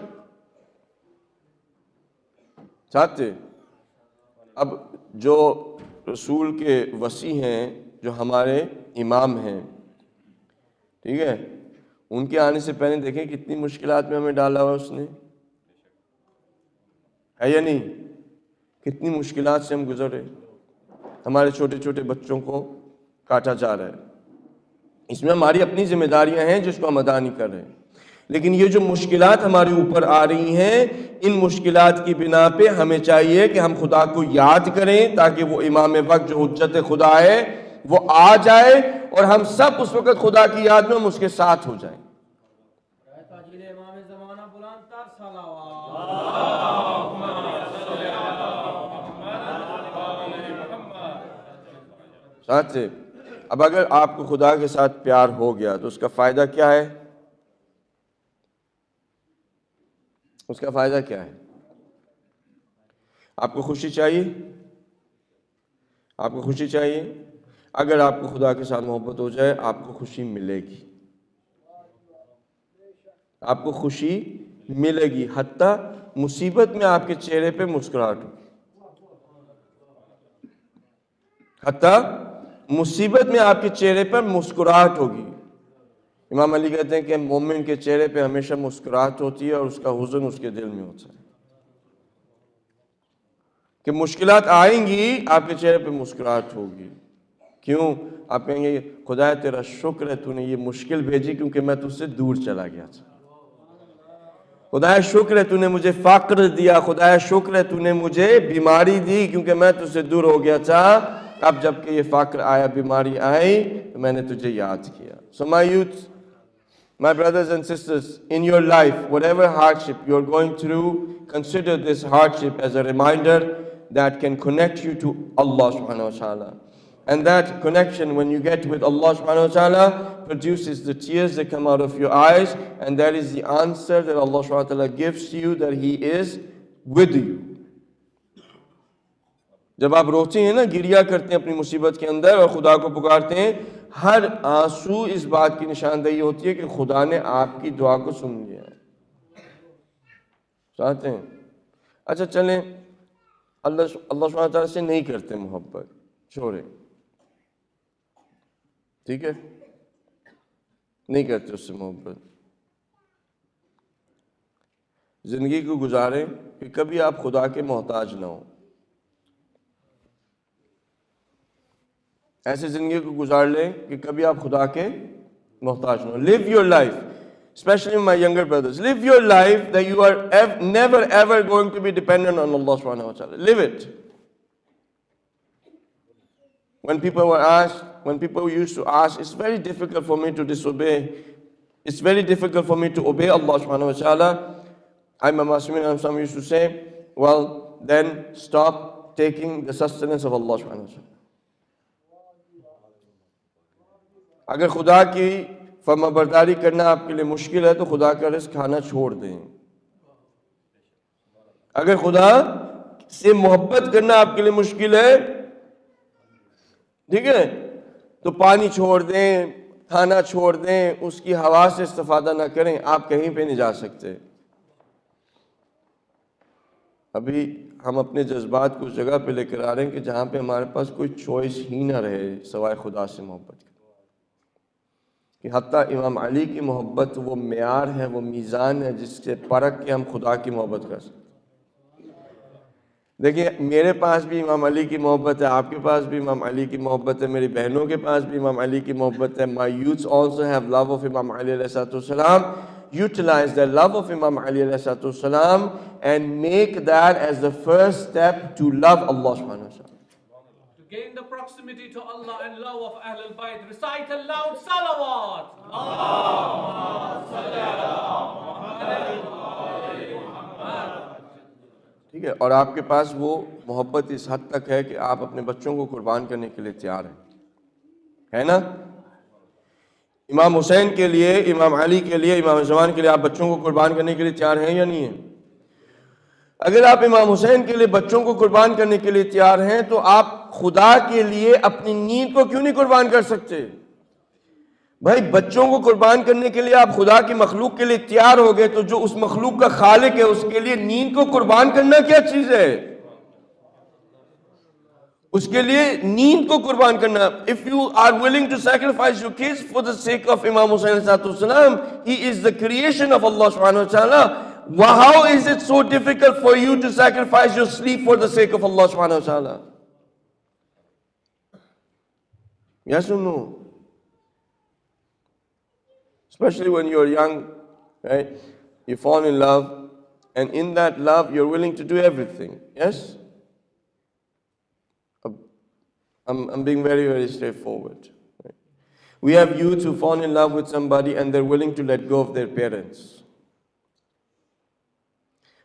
ساتھ اب جو رسول کے وصی ہیں, جو ہمارے امام ہیں, ٹھیک ہے, ان کے آنے سے پہلے دیکھیں کتنی مشکلات میں ہمیں ڈالا ہوا اس نے, ہے یا نہیں؟ کتنی مشکلات سے ہم گزر رہے. ہمارے چھوٹے چھوٹے بچوں کو کاٹا جا رہا ہے. اس میں ہماری اپنی ذمہ داریاں ہیں جس کو ہم ادا نہیں کر رہے. لیکن یہ جو مشکلات ہمارے اوپر آ رہی ہیں, ان مشکلات کی بنا پہ ہمیں چاہیے کہ ہم خدا کو یاد کریں, تاکہ وہ امام وقت جو حجت خدا ہے وہ آ جائے, اور ہم سب اس وقت خدا کی یاد میں ہم اس کے ساتھ ہو جائیں. ساتھ سے اب اگر آپ کو خدا کے ساتھ پیار ہو گیا تو اس کا فائدہ کیا ہے؟ اس کا فائدہ کیا ہے؟ آپ کو خوشی چاہیے؟ آپ کو خوشی چاہیے؟ اگر آپ کو خدا کے ساتھ محبت ہو جائے, آپ کو خوشی ملے گی, آپ کو خوشی ملے گی. حتیٰ مصیبت میں آپ کے چہرے پہ مسکراہٹ ہوگی, حتیٰ مصیبت میں آپ کے چہرے پر مسکراہٹ ہوگی. امام علی کہتے ہیں کہ مومن کے چہرے پہ ہمیشہ مسکراہٹ ہوتی ہے, اور اس کا حزن اس کے دل میں ہوتا ہے. کہ مشکلات آئیں گی, آپ کے چہرے پہ مسکراہٹ ہوگی. کیوں؟ آپ کہیں گے خدا تیرا شکر ہے تو نے یہ مشکل بھیجی کیونکہ میں تجھ سے دور چلا گیا تھا. خدا شکر ہے تو نے مجھے فقر دیا, خدا شکر ہے تو نے مجھے بیماری دی کیونکہ میں تجھ سے دور ہو گیا تھا. اب جب کہ یہ فقر آیا, بیماری آئی, تو میں نے تجھے یاد کیا. So my youth, my brothers and sisters, in your life, whatever hardship you're going through, consider this hardship as a reminder that can connect you to Allah subhanahu wa ta'ala. And that connection, when you get with Allah subhanahu wa ta'ala, produces the tears that come out of your eyes, and that is the answer that Allah subhanahu wa ta'ala gives to you, that He is with you. جب آپ روتے ہیں نا, گریا کرتے ہیں اپنی مصیبت کے اندر اور خدا کو پکارتے ہیں, ہر آنسو اس بات کی نشاندہی ہوتی ہے کہ خدا نے آپ کی دعا کو سن لیا. چاہتے ہیں اچھا چلیں, اللہ سبحانہ و تعالیٰ سے نہیں کرتے محبت, چھوڑیں, ٹھیک ہے, نہیں کرتے اس سے محبت. زندگی کو گزاریں کہ کبھی آپ خدا کے محتاج نہ ہوں. ایسے زندگی کو گزار لیں کہ کبھی آپ خدا کے محتاج نہ ہوں. Live your life, especially my younger brothers, live your life that you are never ever going to be dependent on Allah subhanahu wa ta'ala. Live it. When people used to ask, it's very difficult for me to disobey, it's very difficult for me to obey Allah subhanahu wa ta'ala, I'm a Muslim, and some used to say, well, then stop taking the sustenance of Allah subhanahu wa ta'ala. اگر خدا کی فرما برداری کرنا آپ کے لیے مشکل ہے تو خدا کا رزق کھانا چھوڑ دیں. اگر خدا سے محبت کرنا آپ کے لیے مشکل ہے, ٹھیک ہے, تو پانی چھوڑ دیں, کھانا چھوڑ دیں, اس کی ہوا سے استفادہ نہ کریں, آپ کہیں پہ نہیں جا سکتے. ابھی ہم اپنے جذبات کو اس جگہ پہ لے کر آ رہے ہیں کہ جہاں پہ ہمارے پاس کوئی چوائس ہی نہ رہے سوائے خدا سے محبت کی. کہ حتیٰ امام علی کی محبت وہ معیار ہے, وہ میزان ہے جس سے پرکھ کے ہم خدا کی محبت کر سکتے. دیکھیں, میرے پاس بھی امام علی کی محبت ہے, آپ کے پاس بھی امام علی کی محبت ہے, میری بہنوں کے پاس بھی امام علی کی محبت ہے. My youths also have love of Imam Ali alayhi salatu wasalam. Utilize the love of Imam Ali alayhi salatu wasalam and make that as the first step to love Allah subhanahu wa ta'ala. Gain the proximity to Allah and love of Ahlul Bayt. Recite a loud salawat. Allahumma salli ala Muhammad. ٹھیک ہے, اور آپ کے پاس وہ محبت اس حد تک ہے کہ آپ اپنے بچوں کو قربان کرنے کے لیے تیار ہیں, ہے نا؟ امام حسین کے لیے، امام علی کے لیے، امام زمان کے لیے آپ بچوں کو قربان کرنے کے لیے تیار ہیں یا نہیں ہیں؟ اگر آپ امام حسین کے لیے بچوں کو قربان کرنے کے لیے تیار ہیں تو آپ خدا کے لیے اپنی نیند کو کیوں نہیں قربان کر سکتے؟ بھائی بچوں کو قربان کرنے کے لیے آپ خدا کی مخلوق کے لیے تیار ہو گئے تو جو اس مخلوق کا خالق ہے اس کے لیے نیند کو قربان کرنا کیا چیز ہے؟ اس کے لیے نیند کو قربان کرنا. If you are willing to sacrifice your kids for the sake of Imam Hussain alayhi salam, he is the creation of Allah subhanahu wa ta'ala. How is it so difficult for you to sacrifice your sleep for the sake of Allah subhanahu wa ta'ala? Yes or no? Especially when you're young, right? You fall in love, and in that love you're willing to do everything. Yes? I'm being very, very straightforward. Right? We have youths who fall in love with somebody and they're willing to let go of their parents.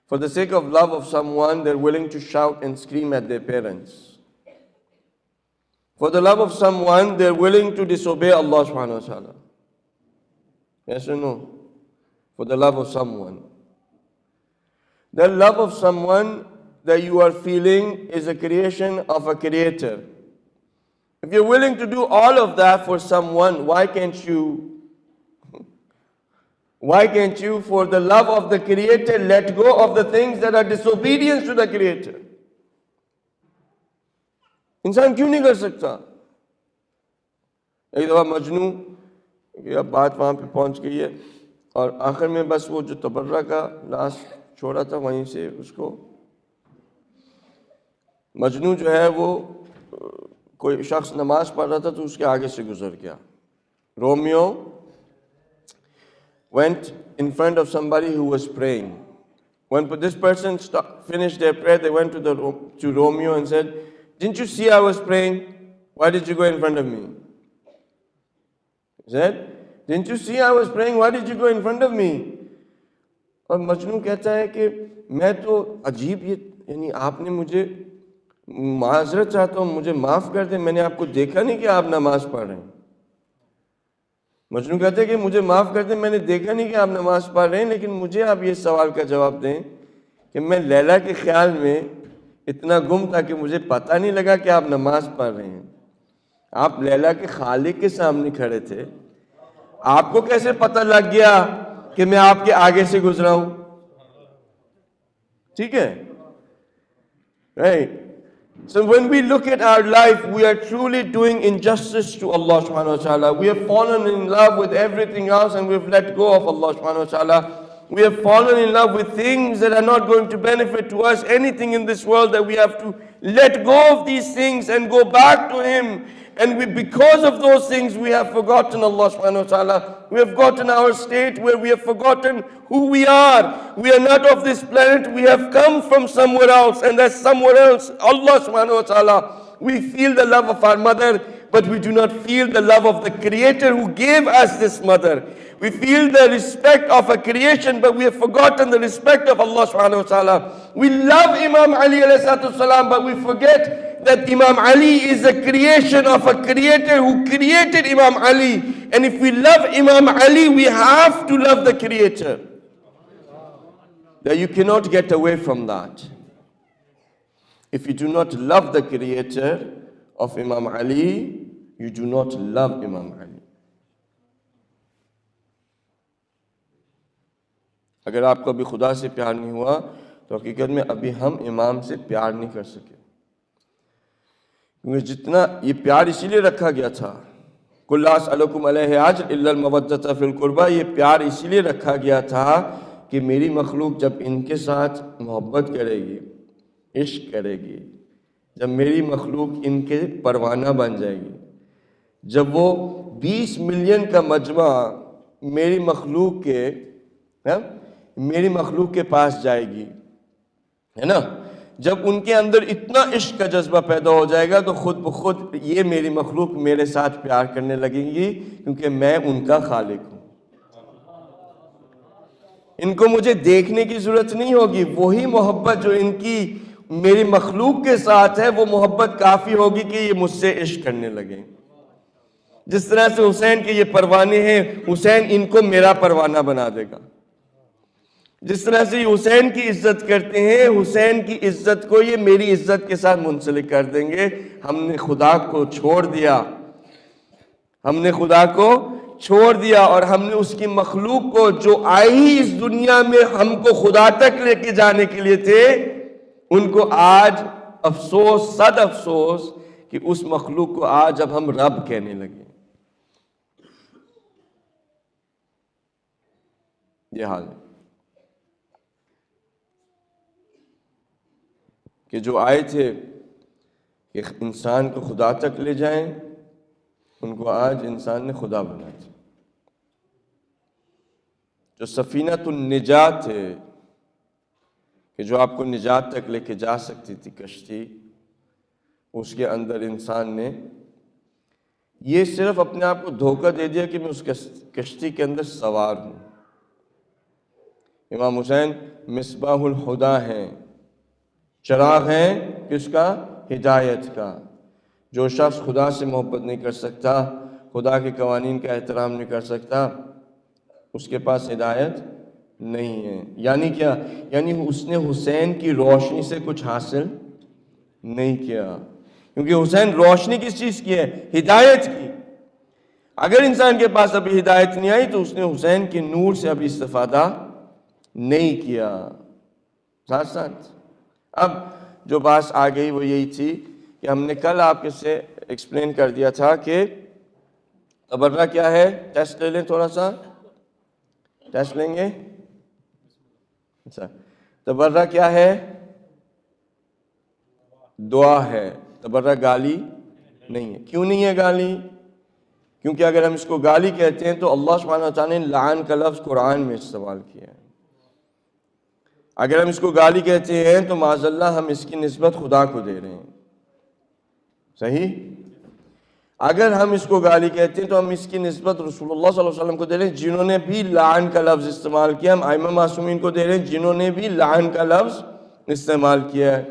For the sake of love of someone, they're willing to shout and scream at their parents. For the love of someone, they're willing to disobey Allah subhanahu wa ta'ala. Yes or no? For the love of someone. The love of someone that you are feeling is a creation of a creator. If you're willing to do all of that for someone, why can't you, for the love of the Creator, let go of the things that are disobedience to the Creator? انسان کیوں نہیں کر سکتا؟ ایک دفعہ مجنو کہ اب بات وہاں پہ پہنچ گئی ہے اور آخر میں بس وہ جو تبرہ کا لاسٹ چھوڑا تھا وہیں سے اس کو مجنو جو ہے وہ کوئی شخص نماز پڑھ رہا تھا تو اس کے آگے سے گزر گیا. Romeo went in front of somebody who was praying. When this person finished their prayer, they went to Romeo and said, "Didn't you see I was praying? Why did you go in front of me?" He said, "Didn't you see I was praying? Why did you go in front of me?" اور مجنون کہتا ہے کہ میں تو عجیب یعنی آپ نے مجھے معذرت چاہتا ہوں مجھے معاف کر دیں میں نے آپ کو دیکھا نہیں کہ آپ نماز پڑھ رہے ہیں. مجنون کہتے ہیں کہ مجھے معاف کر دیں میں نے دیکھا نہیں کہ آپ نماز پڑھ رہے ہیں لیکن مجھے آپ یہ سوال کا جواب دیں کہ میں لیلا کے خیال میں اتنا گم تھا کہ مجھے پتہ نہیں لگا کہ آپ نماز پڑھ رہے ہیں. آپ لیلا کے خالق کے سامنے کھڑے تھے, آپ کو کیسے پتہ لگ گیا کہ میں آپ کے آگے سے گزرا ہوں؟ ٹھیک ہے, right? So when we look at our life, we are truly doing injustice to Allah subhanahu wa ta'ala. We have fallen in love with everything else and we've let go of Allah subhanahu wa ta'ala. We have fallen in love with things that are not going to benefit to us, anything in this world that we have to let go of these things and go back to Him. And because of those things, we have forgotten Allah subhanahu wa ta'ala. We have gotten our state where we have forgotten who we are. We are not of this planet. We have come from somewhere else. And that somewhere else, Allah subhanahu wa ta'ala. We feel the love of our mother, but we do not feel the love of the Creator who gave us this mother. We feel the respect of a creation, but we have forgotten the respect of Allah subhanahu wa ta'ala. We love Imam Ali alayhi salatu salam, but we forget that Imam Ali is a creation of a creator who created Imam Ali. And if we love Imam Ali, we have to love the Creator. That you cannot get away from that. If you do not love the Creator of Imam Ali, you do not love Imam Ali. اگر آپ کو ابھی خدا سے پیار نہیں ہوا تو حقیقت میں ابھی ہم امام سے پیار نہیں کر سکے, کیونکہ جتنا یہ پیار اسی لیے رکھا گیا تھا, قُلْ لَا أَسْأَلُكُمْ عَلَيْهِ أَجْرًا إِلَّا الْمَوَدَّةَ فِي الْقُرْبَى, یہ پیار اسی لیے رکھا گیا تھا کہ میری مخلوق جب ان کے ساتھ محبت کرے گی, عشق کرے گی, جب میری مخلوق ان کے پروانہ بن جائے گی, جب وہ 20 ملین کا مجمع میری مخلوق کے پاس جائے گی, ہے نا, جب ان کے اندر اتنا عشق کا جذبہ پیدا ہو جائے گا تو خود بخود یہ میری مخلوق میرے ساتھ پیار کرنے لگیں گی, کیونکہ میں ان کا خالق ہوں. ان کو مجھے دیکھنے کی ضرورت نہیں ہوگی, وہی محبت جو ان کی میری مخلوق کے ساتھ ہے وہ محبت کافی ہوگی کہ یہ مجھ سے عشق کرنے لگیں. جس طرح سے حسین کے یہ پروانے ہیں، حسین ان کو میرا پروانہ بنا دے گا۔ جس طرح سے یہ حسین کی عزت کرتے ہیں، حسین کی عزت کو یہ میری عزت کے ساتھ منسلک کر دیں گے۔ ہم نے خدا کو چھوڑ دیا، ہم نے خدا کو چھوڑ دیا، اور ہم نے اس کی مخلوق کو جو آئی ہی اس دنیا میں ہم کو خدا تک لے کے جانے کے لیے تھے، ان کو آج افسوس، صد افسوس کہ اس مخلوق کو آج اب ہم رب کہنے لگے۔ یہ حال ہے کہ جو آئے تھے کہ انسان کو خدا تک لے جائیں، ان کو آج انسان نے خدا بنا دیا۔ جو سفینۃ النجات ہے کہ جو آپ کو نجات تک لے کے جا سکتی تھی کشتی، اس کے اندر انسان نے یہ صرف اپنے آپ کو دھوکہ دے دیا کہ میں اس کشتی کے اندر سوار ہوں۔ امام حسین مصباح الہدیٰ ہیں، چراغ ہیں کس کا؟ ہدایت کا۔ جو شخص خدا سے محبت نہیں کر سکتا، خدا کے قوانین کا احترام نہیں کر سکتا، اس کے پاس ہدایت نہیں ہے۔ یعنی کیا؟ یعنی اس نے حسین کی روشنی سے کچھ حاصل نہیں کیا، کیونکہ حسین روشنی کس چیز کی ہے؟ ہدایت کی۔ اگر انسان کے پاس ابھی ہدایت نہیں آئی تو اس نے حسین کے نور سے ابھی استفادہ نہیں کیا۔ ساتھ ساتھ اب جو بات آ گئی وہ یہی تھی کہ ہم نے کل آپ کے سے ایکسپلین کر دیا تھا کہ تبرہ کیا ہے۔ ٹیسٹ لے لیں، تھوڑا سا ٹیسٹ لیں گے۔ اچھا، تبرہ کیا ہے؟ دعا ہے۔ تبرہ گالی نہیں ہے۔ کیوں نہیں ہے گالی؟ کیونکہ اگر ہم اس کو گالی کہتے ہیں تو اللہ سبحانہ وتعالیٰ نے لعن کا لفظ قرآن میں استعمال کیا ہے۔ اگر ہم اس کو گالی کہتے ہیں تو معاذ اللہ ہم اس کی نسبت خدا کو دے رہے ہیں۔ صحیح؟ اگر ہم اس کو گالی کہتے ہیں تو ہم اس کی نسبت رسول اللہ صلی اللہ علیہ وسلم کو دے رہے ہیں، جنہوں نے بھی لعن کا لفظ استعمال کیا۔ ہم ائمہ معصومین کو دے رہے ہیں جنہوں نے بھی لعن کا لفظ استعمال کیا ہے۔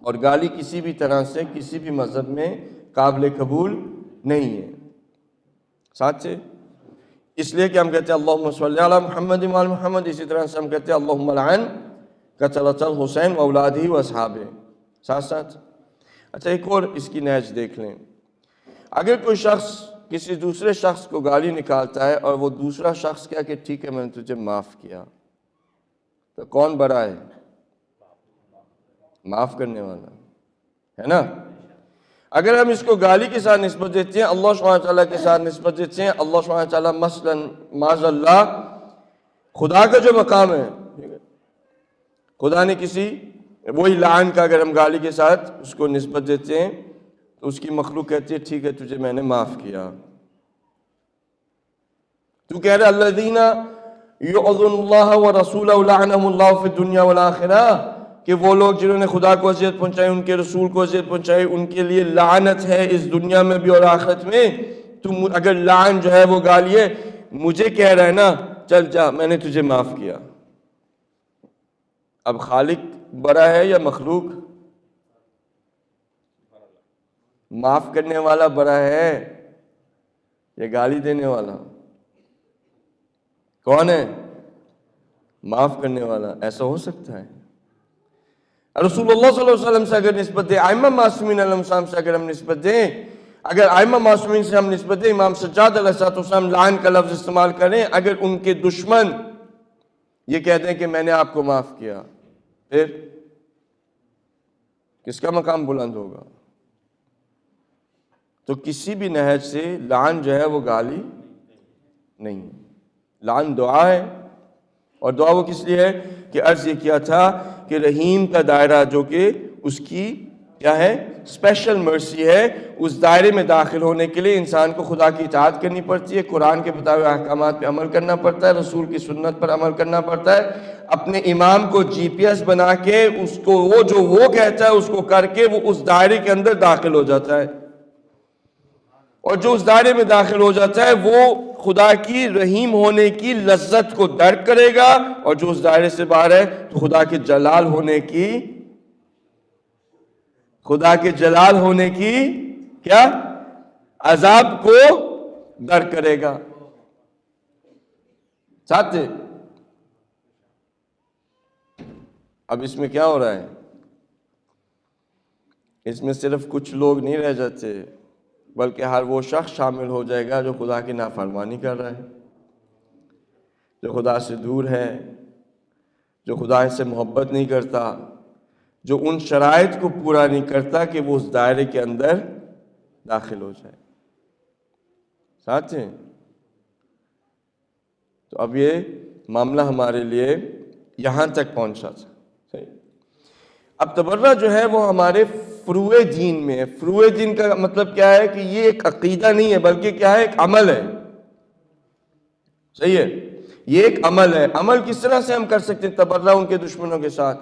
اور گالی کسی بھی طرح سے کسی بھی مذہب میں قابل قبول نہیں ہے۔ ساتھ سے اس لیے کہ ہم کہتے ہیں اللہم صلی علی محمد و آل محمد، اسی طرح سے ہم کہتے ہیں اللہم لعن قتلۃ الحسین و اولادہ و اصحابہ۔ ساتھ ساتھ اچھا ایک اور اس کی نہج دیکھ لیں۔ اگر کوئی شخص کسی دوسرے شخص کو گالی نکالتا ہے اور وہ دوسرا شخص کہا کہ ٹھیک ہے میں نے تجھے معاف کیا، تو کون بڑا ہے؟ معاف کرنے والا ہے نا۔ اگر ہم اس کو گالی کے ساتھ نسبت دیتے ہیں، اللہ سبحانہ تعالیٰ کے ساتھ نسبت دیتے ہیں، اللہ سبحانہ تعالیٰ مثلاً معاذ اللہ خدا کا جو مقام ہے، خدا نے کسی وہی لعن کا اگر ہم گالی کے ساتھ اس کو نسبت دیتے ہیں تو اس کی مخلوق کہتی ہے ٹھیک ہے تجھے میں نے معاف کیا۔ تو کہہ رہا الذین یؤذون اللہ ورسولہ لعنہم اللہ فی الدنیا والآخرہ، کہ وہ لوگ جنہوں نے خدا کو اذیت پہنچائی، ان کے رسول کو اذیت پہنچائی، ان کے لیے لعنت ہے اس دنیا میں بھی اور آخرت میں۔ تو اگر لعن جو ہے وہ گالی ہے، مجھے کہہ رہا ہے نا چل جا میں نے تجھے معاف کیا۔ اب خالق بڑا ہے یا مخلوق؟ معاف کرنے والا بڑا ہے یا گالی دینے والا؟ کون ہے؟ معاف کرنے والا۔ ایسا ہو سکتا ہے؟ رسول اللہ صلی اللہ علیہ وسلم سے اگر نسبت دیں، ائمہ معصومین علیہ السلام سے اگر ہم نسبت دیں، اگر ائمہ معصومین سے ہم نسبت دیں، امام سجاد علیہ السلام لعن کا لفظ استعمال کریں، اگر ان کے دشمن یہ کہتے ہیں کہ میں نے آپ کو معاف کیا، پھر کس کا مقام بلند ہوگا؟ تو کسی بھی نہج سے لعن جو ہے وہ گالی نہیں، لعن دعا ہے۔ اور دعا وہ کس لیے ہے کہ عرض یہ کیا تھا کہ رحیم کا دائرہ جو کہ اس کی کیا ہے اسپیشل مرسی ہے، اس دائرے میں داخل ہونے کے لیے انسان کو خدا کی اطاعت کرنی پڑتی ہے، قرآن کے بتائے ہوئے احکامات پہ عمل کرنا پڑتا ہے، رسول کی سنت پر عمل کرنا پڑتا ہے، اپنے امام کو جی پی ایس بنا کے اس کو وہ جو وہ کہتا ہے اس کو کر کے وہ اس دائرے کے اندر داخل ہو جاتا ہے، اور جو اس دائرے میں داخل ہو جاتا ہے وہ خدا کی رحیم ہونے کی لذت کو درک کرے گا، اور جو اس دائرے سے باہر ہے تو خدا کے جلال ہونے کی کیا عذاب کو در کرے گا. ساتھ اب اس میں کیا ہو رہا ہے؟ اس میں صرف کچھ لوگ نہیں رہ جاتے، بلکہ ہر وہ شخص شامل ہو جائے گا جو خدا کی نافرمانی کر رہا ہے، جو خدا سے دور ہے، جو خدا سے محبت نہیں کرتا، جو ان شرائط کو پورا نہیں کرتا کہ وہ اس دائرے کے اندر داخل ہو جائے. ساتھ ہیں؟ تو اب یہ معاملہ ہمارے لیے یہاں تک پہنچا تھا. صحیح. اب تبرہ جو ہے وہ ہمارے فروع دین میں ہے. فروع دین کا مطلب کیا ہے کہ یہ ایک عقیدہ نہیں ہے، بلکہ کیا ہے؟ ایک عمل ہے. صحیح ہے، یہ ایک عمل ہے. عمل کس طرح سے ہم کر سکتے ہیں تبرہ ان کے دشمنوں کے ساتھ؟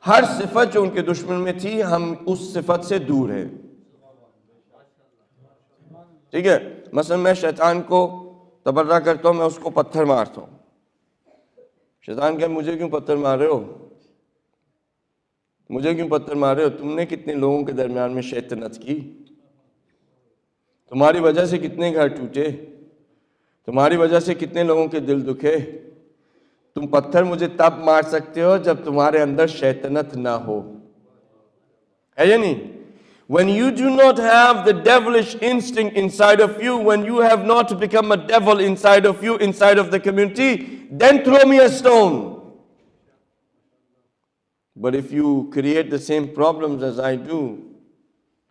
ہر صفت جو ان کے دشمن میں تھی ہم اس صفت سے دور ہیں. ٹھیک ہے، مثلا میں شیطان کو تبرہ کرتا ہوں، میں اس کو پتھر مارتا ہوں. شیطان کہ مجھے کیوں پتھر مار رہے ہو؟ مجھے کیوں پتھر مار رہے ہو؟ تم نے کتنے لوگوں کے درمیان میں شیطنت کی، تمہاری وجہ سے کتنے گھر ٹوٹے، تمہاری وجہ سے کتنے لوگوں کے دل دکھے. تم پتھر مجھے تب مار سکتے ہو جب تمہارے اندر شیطنت نہ ہو. ہے یا نہیں؟ When you do not have the devilish instinct inside of you, when you have not become a devil inside of you, inside of the community, then throw me a stone. But if you create the same problems as I do,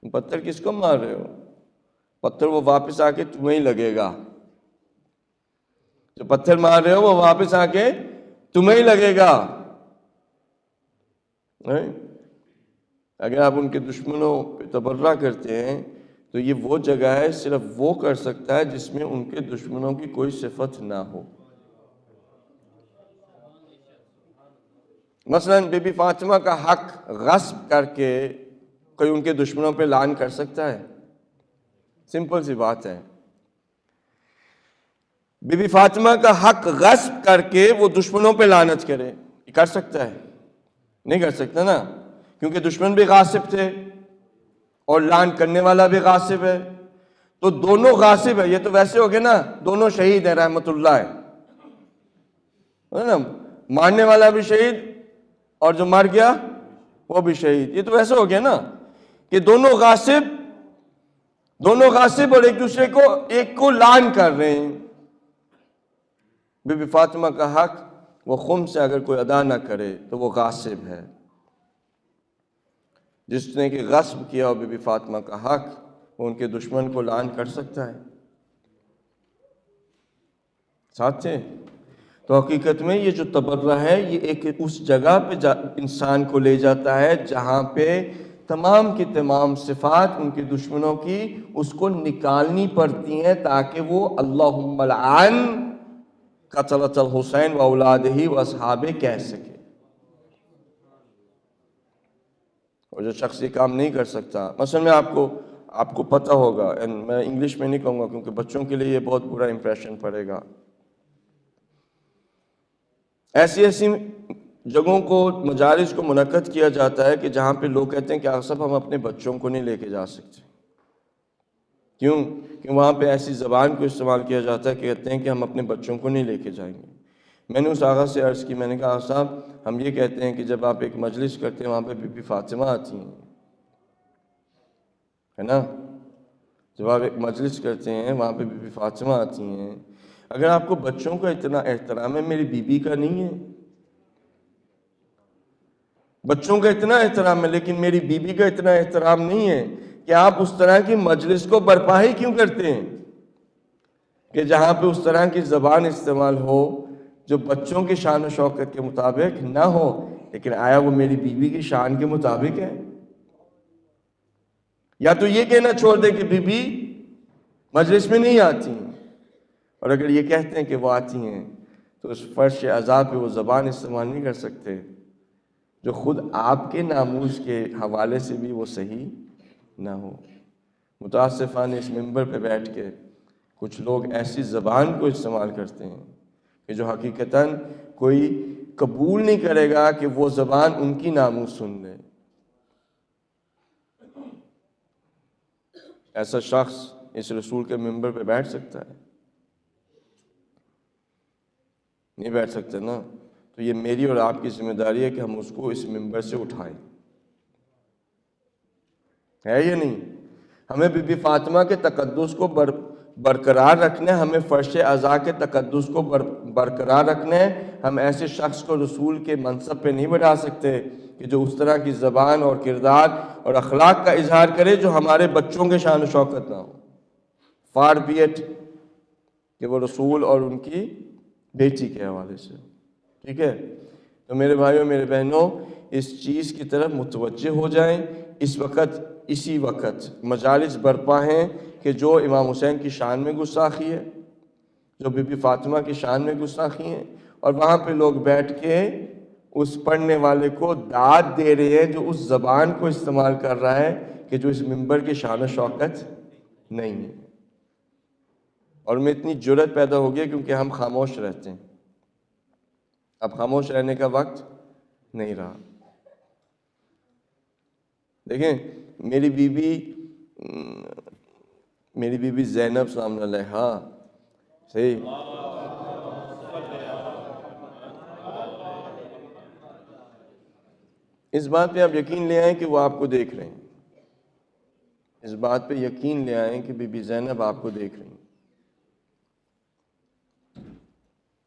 تم پتھر کس کو مار رہے ہو؟ پتھر وہ واپس آ کے تمہیں ہی لگے گا. جو پتھر مار رہے ہو وہ واپس آ کے تمہیں ہی لگے گا. اگر آپ ان کے دشمنوں پہ تبرہ کرتے ہیں تو یہ وہ جگہ ہے، صرف وہ کر سکتا ہے جس میں ان کے دشمنوں کی کوئی صفت نہ ہو. مثلا بی بی فاطمہ کا حق غصب کر کے کوئی ان کے دشمنوں پہ لعن کر سکتا ہے؟ سمپل سی بات ہے. بی بی فاطمہ کا حق غصب کر کے وہ دشمنوں پہ لعنت کرے، یہ کر سکتا ہے؟ نہیں کر سکتا نا، کیونکہ دشمن بھی غاصب تھے اور لعن کرنے والا بھی غاصب ہے. تو دونوں غاصب ہے. یہ تو ویسے ہو گئے نا، دونوں شہید ہیں رحمت اللہ ہے نا، مارنے والا بھی شہید اور جو مر گیا وہ بھی شہید. یہ تو ویسے ہو گیا نا کہ دونوں غاصب اور ایک کو لعن کر رہے ہیں. بی بی فاطمہ کا حق وہ خم سے اگر کوئی ادا نہ کرے تو وہ غاصب ہے. جس نے کہ غصب کیا ہو بی بی فاطمہ کا حق، وہ ان کے دشمن کو لعن کر سکتا ہے. ساتھ تھے؟ تو حقیقت میں یہ جو تبرہ ہے یہ ایک اس جگہ پہ انسان کو لے جاتا ہے جہاں پہ تمام کی تمام صفات ان کے دشمنوں کی اس کو نکالنی پڑتی ہیں تاکہ وہ اللہم لعن قتلۃ الحسین و اولادہ و اصحابہ کہہ سکے. اور جو شخص یہ کام نہیں کر سکتا، مثلا میں آپ کو پتہ ہوگا، میں انگلش میں نہیں کہوں گا کیونکہ بچوں کے لیے یہ بہت برا امپریشن پڑے گا. ایسی جگہوں کو، مجالس کو منعقد کیا جاتا ہے کہ جہاں پہ لوگ کہتے ہیں کہ آقا صاحب ہم اپنے بچوں کو نہیں لے کے جا سکتے. کیوں؟ کہ وہاں پہ ایسی زبان کو استعمال کیا جاتا ہے کہ کہتے ہیں کہ ہم اپنے بچوں کو نہیں لے کے جائیں گے. میں نے اس آقا سے عرض کی، میں نے کہا آقا صاحب ہم یہ کہتے ہیں کہ جب آپ ایک مجلس کرتے ہیں وہاں پہ بی بی فاطمہ آتی ہیں، ہے نا، جب آپ ایک مجلس کرتے ہیں وہاں پہ بی بی فاطمہ آتی ہیں. اگر آپ کو بچوں کا اتنا احترام ہے، میری بیوی کا نہیں ہے؟ بچوں کا اتنا احترام ہے لیکن میری بیوی کا اتنا احترام نہیں ہے کہ آپ اس طرح کی مجلس کو برپا ہی کیوں کرتے ہیں کہ جہاں پہ اس طرح کی زبان استعمال ہو جو بچوں کی شان و شوکت کے مطابق نہ ہو، لیکن آیا وہ میری بیوی کی شان کے مطابق ہے؟ یا تو یہ کہنا چھوڑ دے کہ بیوی مجلس میں نہیں آتی ہیں، اور اگر یہ کہتے ہیں کہ وہ آتی ہیں تو اس فرش عذاب پہ وہ زبان استعمال نہیں کر سکتے جو خود آپ کے ناموس کے حوالے سے بھی وہ صحیح نہ ہو. متاسفانہ اس منبر پہ بیٹھ کے کچھ لوگ ایسی زبان کو استعمال کرتے ہیں کہ جو حقیقتاً کوئی قبول نہیں کرے گا کہ وہ زبان ان کی ناموس سن لے. ایسا شخص اس رسول کے ممبر پہ بیٹھ سکتا ہے؟ نہیں بیٹھ سکتا نا. تو یہ میری اور آپ کی ذمہ داری ہے کہ ہم اس کو اس ممبر سے اٹھائیں. ہے یا نہیں؟ ہمیں بی بی فاطمہ کے تقدس کو برقرار رکھنا ہے، ہمیں فرش اعضاء کے تقدس کو برقرار رکھنا ہے. ہم ایسے شخص کو رسول کے منصب پہ نہیں بٹھا سکتے کہ جو اس طرح کی زبان اور کردار اور اخلاق کا اظہار کرے جو ہمارے بچوں کے شان و شوکت نہ ہو. فار بی اٹ کہ وہ رسول اور ان کی بیٹی کے حوالے سے. ٹھیک ہے؟ تو میرے بھائیوں میرے بہنوں، اس چیز کی طرف متوجہ ہو جائیں. اسی وقت مجالس برپا ہیں کہ جو امام حسین کی شان میں گستاخی ہے، جو بی بی فاطمہ کی شان میں گستاخی ہیں، اور وہاں پہ لوگ بیٹھ کے اس پڑھنے والے کو داد دے رہے ہیں جو اس زبان کو استعمال کر رہا ہے کہ جو اس ممبر کی شان و شوکت نہیں ہے. اور میں اتنی جرت پیدا ہو گیا کیونکہ ہم خاموش رہتے ہیں. اب خاموش رہنے کا وقت نہیں رہا. دیکھیں میری بیوی زینب سلام علیہا صحیح اس بات پہ آپ یقین لے آئیں کہ وہ آپ کو دیکھ رہے ہیں. اس بات پہ یقین لے آئیں کہ بی بی زینب آپ کو دیکھ رہی ہیں.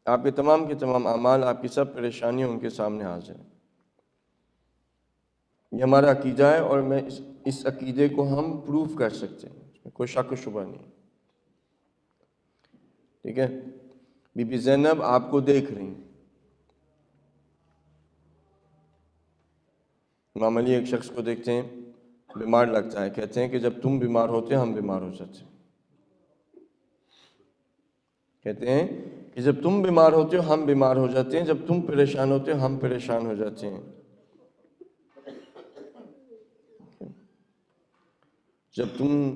آپ کے تمام اعمال، آپ کی سب پریشانیاں ان کے سامنے حاضر ہیں. یہ ہمارا عقیدہ ہے اور میں اس عقیدے کو ہم پروف کر سکتے ہیں، اس میں کوئی شک و شبہ نہیں. ٹھیک ہے؟ بی بی زینب آپ کو دیکھ رہی ہیں. امام علی ایک شخص کو دیکھتے ہیں بیمار لگتا ہے، کہتے ہیں کہ جب تم بیمار ہوتے ہم بیمار ہو جاتے ہیں. کہتے ہیں کہ جب تم بیمار ہوتے ہو ہم بیمار ہو جاتے ہیں، جب تم پریشان ہوتے ہو ہم پریشان ہو جاتے ہیں. جب تم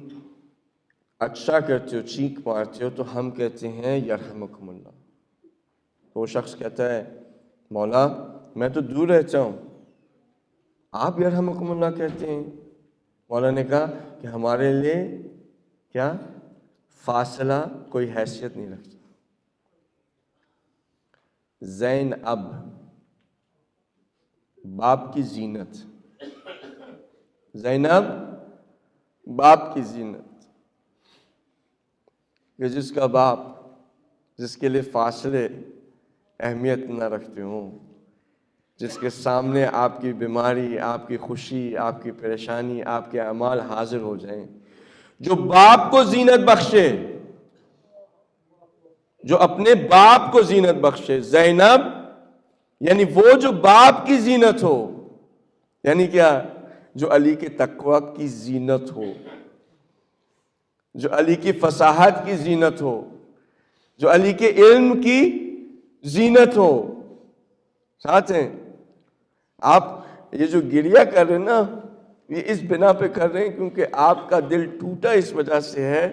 اچھا کرتے ہو، چیخ مارتے ہو، تو ہم کہتے ہیں یرحمکم اللہ. تو وہ شخص کہتا ہے مولا میں تو دور رہتا ہوں، آپ یرحمکم اللہ کہتے ہیں. مولا نے کہا کہ ہمارے لیے کیا فاصلہ کوئی حیثیت نہیں رکھتا. زین اب باپ کی زینت، زینب باپ کی زینت، کہ جس کا باپ، جس کے لیے فاصلے اہمیت نہ رکھتے ہوں، جس کے سامنے آپ کی بیماری، آپ کی خوشی، آپ کی پریشانی، آپ کے اعمال حاضر ہو جائیں، جو باپ کو زینت بخشے، جو اپنے باپ کو زینت بخشے. زینب یعنی وہ جو باپ کی زینت ہو، یعنی کیا؟ جو علی کے تقوی کی زینت ہو، جو علی کی فصاحت کی زینت ہو، جو علی کے علم کی زینت ہو. ساتھ ہیں آپ یہ جو گریہ کر رہے ہیں نا، یہ اس بنا پہ کر رہے ہیں کیونکہ آپ کا دل ٹوٹا اس وجہ سے ہے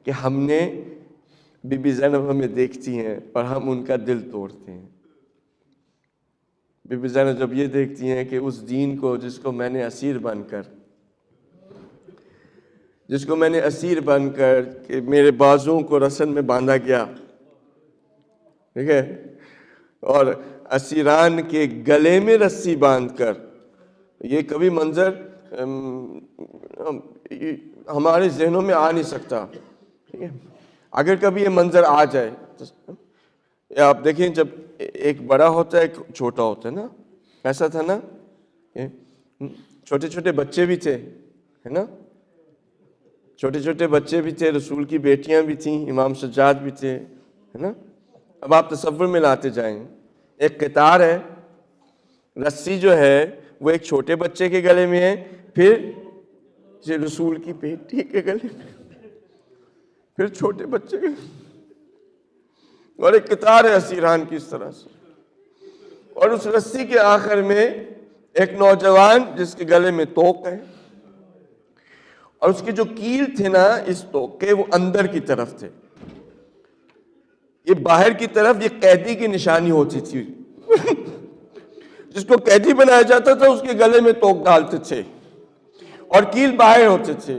کہ ہم نے بی بی زینب ہمیں دیکھتی ہیں اور ہم ان کا دل توڑتے ہیں. بی بی زینب جب یہ دیکھتی ہیں کہ اس دین کو جس کو میں نے اسیر بن کر کہ میرے بازوؤں کو رسن میں باندھا گیا، ٹھیک ہے، اور اسیران کے گلے میں رسی باندھ کر، یہ کبھی منظر ہمارے ذہنوں میں آ نہیں سکتا. ٹھیک ہے؟ اگر کبھی یہ منظر آ جائے تو آپ دیکھیں جب ایک بڑا ہوتا ہے ایک چھوٹا ہوتا ہے نا، ایسا تھا نا، چھوٹے چھوٹے بچے بھی تھے، ہے نا، چھوٹے چھوٹے بچے بھی تھے، رسول کی بیٹیاں بھی تھیں، امام سجاد بھی تھے، ہے نا. اب آپ تصور میں لاتے جائیں، ایک قطار ہے، رسی جو ہے وہ ایک چھوٹے بچے کے گلے میں ہے، پھر رسول کی بیٹی کے گلے میں، پھر چھوٹے بچے کے، اور ایک قطار ہے اسیران کی اس طرح سے، اور اس رسی کے آخر میں ایک نوجوان جس کے گلے میں توق ہے، اور اس کے جو کیل تھے نا اس توق کے وہ اندر کی طرف تھے، یہ باہر کی طرف یہ قیدی کی نشانی ہوتی تھی. جس کو قیدی بنایا جاتا تھا اس کے گلے میں توق ڈالتے تھے اور کیل باہر ہوتے تھے.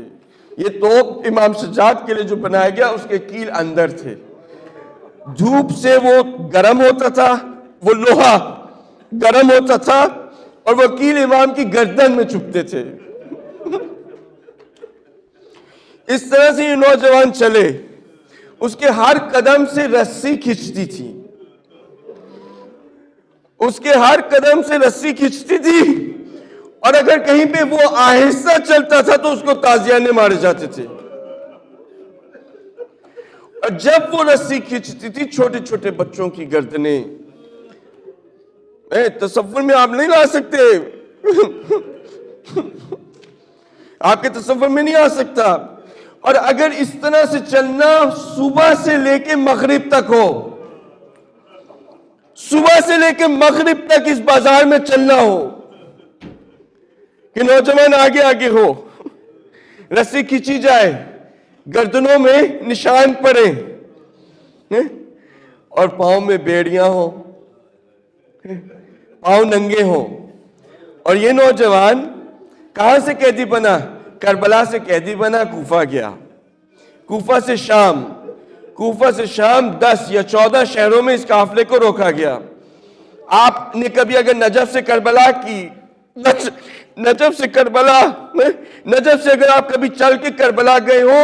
یہ توپ امام سجاد کے لیے جو بنایا گیا اس کے کیل اندر تھے. دھوپ سے وہ گرم ہوتا تھا, وہ لوہا گرم ہوتا تھا اور وہ کیل امام کی گردن میں چبھتے تھے. اس طرح سے یہ نوجوان چلے, اس کے ہر قدم سے رسی کھچتی تھی, اس کے ہر قدم سے رسی کھچتی تھی, اور اگر کہیں پہ وہ آہستہ چلتا تھا تو اس کو تازیانے مارے جاتے تھے. اور جب وہ رسی کھچتی تھی چھوٹے چھوٹے بچوں کی گردنیں, تصور میں آپ نہیں لا سکتے, آپ کے تصور میں نہیں آ سکتا. اور اگر اس طرح سے چلنا صبح سے لے کے مغرب تک ہو, صبح سے لے کے مغرب تک اس بازار میں چلنا ہو کہ نوجوان آگے آگے ہو, رسی کھینچی جائے, گردنوں میں نشان پڑے اور پاؤں میں بیڑیاں ہوں, پاؤں ننگے ہوں. اور یہ نوجوان کہاں سے قیدی بنا؟ کربلا سے قیدی بنا, کوفہ گیا, کوفہ سے شام, کوفہ سے شام 10 یا 14 شہروں میں اس قافلے کو روکا گیا. آپ نے کبھی اگر نجف سے کربلا کی, نجف سے کربلا, نجف سے اگر آپ کبھی چل کے کربلا گئے ہو,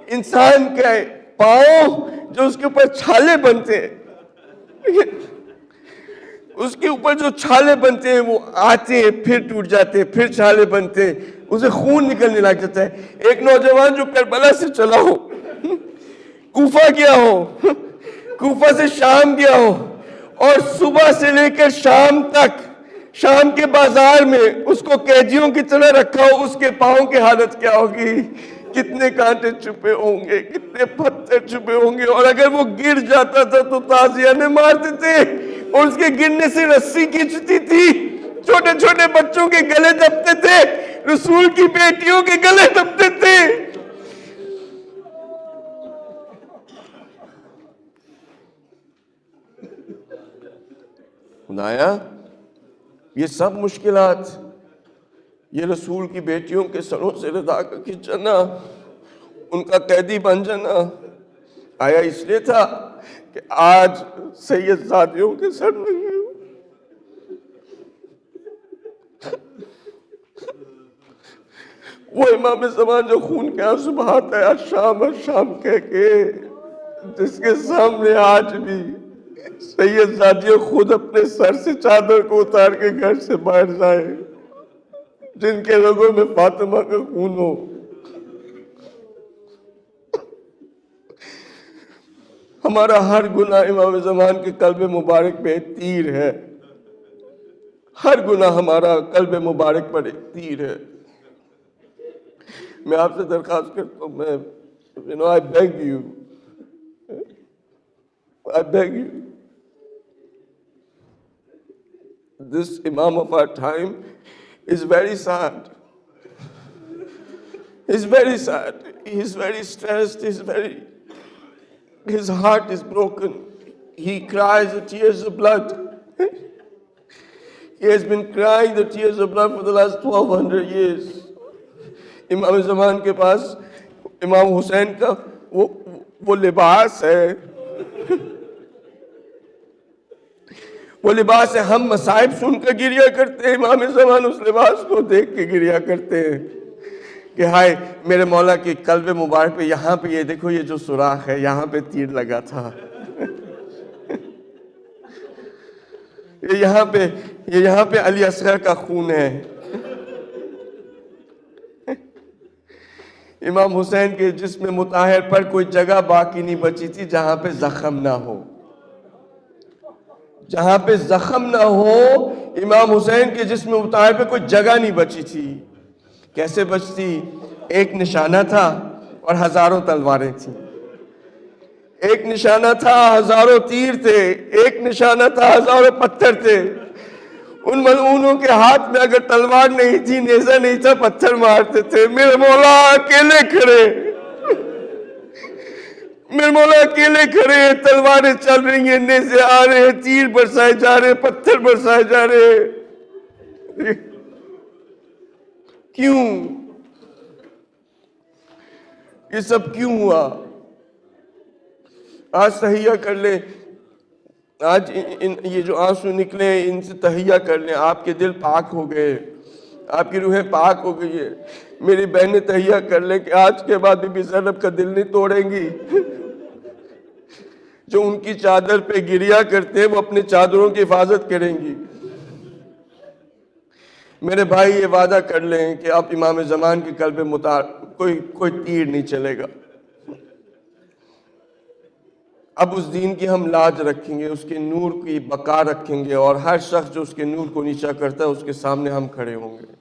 انسان کے پاؤں جو اس کے اوپر چھالے بنتے ہیں, اس کے اوپر جو چھالے بنتے ہیں وہ آتے ہیں پھر ٹوٹ جاتے ہیں, پھر چھالے بنتے ہیں, اسے خون نکلنے لگ جاتا ہے. ایک نوجوان جو کربلا سے چلا ہو, کوفہ گیا ہو, کوفہ سے شام گیا ہو, اور صبح سے لے کر شام تک شام کے بازار میں اس کو قیدیوں کی طرح رکھا ہو, اس کے پاؤں کی حالت کیا ہوگی؟ کتنے کانٹے چھپے ہوں گے, کتنے پتھر چھپے ہوں گے. اور اگر وہ گر جاتا تھا تو تازیانے مارتے تھے, اور اس کے گرنے سے رسی کھینچتی تھی, چھوٹے چھوٹے بچوں کے گلے دبتے تھے, رسول کی بیٹیوں کے گلے دبتے تھے. خدایا یہ سب مشکلات, یہ رسول کی بیٹیوں کے سروں سے رضا کا کھینچنا, ان کا قیدی بن جانا, آیا اس لیے تھا کہ آج سید زادیوں کے سر نہیں ہو؟ وہ امام زمان جو خون کے آنسو بہاتا ہے الشام الشام کہہ کے, جس کے سامنے آج بھی سید زادیوں خود اپنے سر سے چادر کو اتار کے گھر سے باہر جائے, جن کے رگوں میں فاطمہ کا خون ہو. ہمارا ہر گناہ امام زمان کے قلب مبارک پہ ایک تیر ہے, ہر گناہ ہمارا قلب مبارک پر ایک تیر ہے. میں آپ سے درخواست کرتا ہوں, میں I beg you, this Imam of our time is very sad. He's very sad. He's very stressed. His heart is broken. He cries the tears of blood. He has been crying the tears of blood for the last 1200 years. امام زمان کے پاس امام حسین کا وہ لباس ہے, وہ لباس ہے. ہم مصائب سن کر گریا کرتے ہیں, امام زمان اس لباس کو دیکھ کے گریا کرتے ہیں کہ ہائے میرے مولا کے قلب مبارک پہ, یہاں پہ یہ دیکھو, یہ جو سوراخ ہے یہاں پہ تیر لگا تھا, یہ یہاں پہ علی اصغر کا خون ہے. امام حسین کے جسم مطہر پر کوئی جگہ باقی نہیں بچی تھی جہاں پہ زخم نہ ہو, جہاں پہ زخم نہ ہو. امام حسین کے جسم مطہر پہ کوئی جگہ نہیں بچی تھی. کیسے بچتی؟ ایک نشانہ تھا اور ہزاروں تلواریں تھیں, ایک نشانہ تھا ہزاروں تیر تھے, ایک نشانہ تھا ہزاروں پتھر تھے. ان ملعونوں کے ہاتھ میں اگر تلوار نہیں تھی, نیزہ نہیں تھا, پتھر مارتے تھے. میرے مولا اکیلے کھڑے, میرے مولا اکیلے کھڑے ہیں, تلواریں چل رہی ہیں, نیزے آ رہے ہیں, تیر برسائے جا رہے ہیں, پتھر برسائے جا رہے ہیں. کیوں؟ یہ سب کیوں ہوا؟ آج تہیہ کر لیں، آج یہ جو آنسو نکلے ان سے تہیہ کر لیں، آپ کے دل پاک ہو گئے، آپ کی روحیں پاک ہو گئی ہے۔ میری بہنیں تہیہ کر لیں کہ آج کے بعد بی بی زینب کا دل نہیں توڑیں گی۔ جو ان کی چادر پہ گریا کرتے ہیں وہ اپنی چادروں کی حفاظت کریں گی۔ میرے بھائی یہ وعدہ کر لیں کہ اب امام زمان کے قلب کوئی تیر نہیں چلے گا۔ اب اس دین کی ہم لاج رکھیں گے، اس کے نور کی بقا رکھیں گے، اور ہر شخص جو اس کے نور کو نیچا کرتا ہے اس کے سامنے ہم کھڑے ہوں گے۔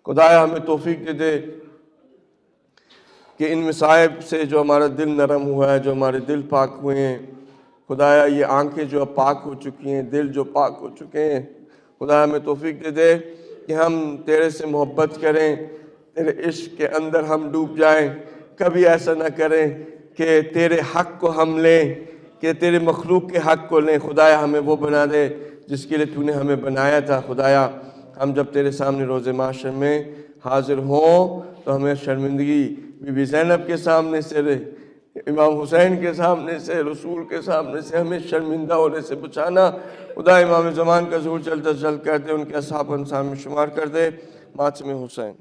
خدایا ہمیں توفیق دے دے کہ ان مصائب سے جو ہمارا دل نرم ہوا ہے، جو ہمارے دل پاک ہوئے ہیں، خدایا یہ آنکھیں جو اب پاک ہو چکی ہیں، دل جو پاک ہو چکے ہیں، خدایا ہمیں توفیق دے دے کہ ہم تیرے سے محبت کریں، تیرے عشق کے اندر ہم ڈوب جائیں۔ کبھی ایسا نہ کریں کہ تیرے حق کو ہم لیں، کہ تیرے مخلوق کے حق کو لیں۔ خدایا ہمیں وہ بنا دے جس کے لیے تو نے ہمیں بنایا تھا۔ خدایا ہم جب تیرے سامنے روز محشر میں حاضر ہوں تو ہمیں شرمندگی بی بی زینب کے سامنے سے، امام حسین کے سامنے سے، رسول کے سامنے سے ہمیں شرمندہ ہونے سے بچانا۔ خدا امام زمان کا ظہور چلتا چل کر دے، ان کے اصحاب انصار میں شمار کر دے۔ ماتم حسین۔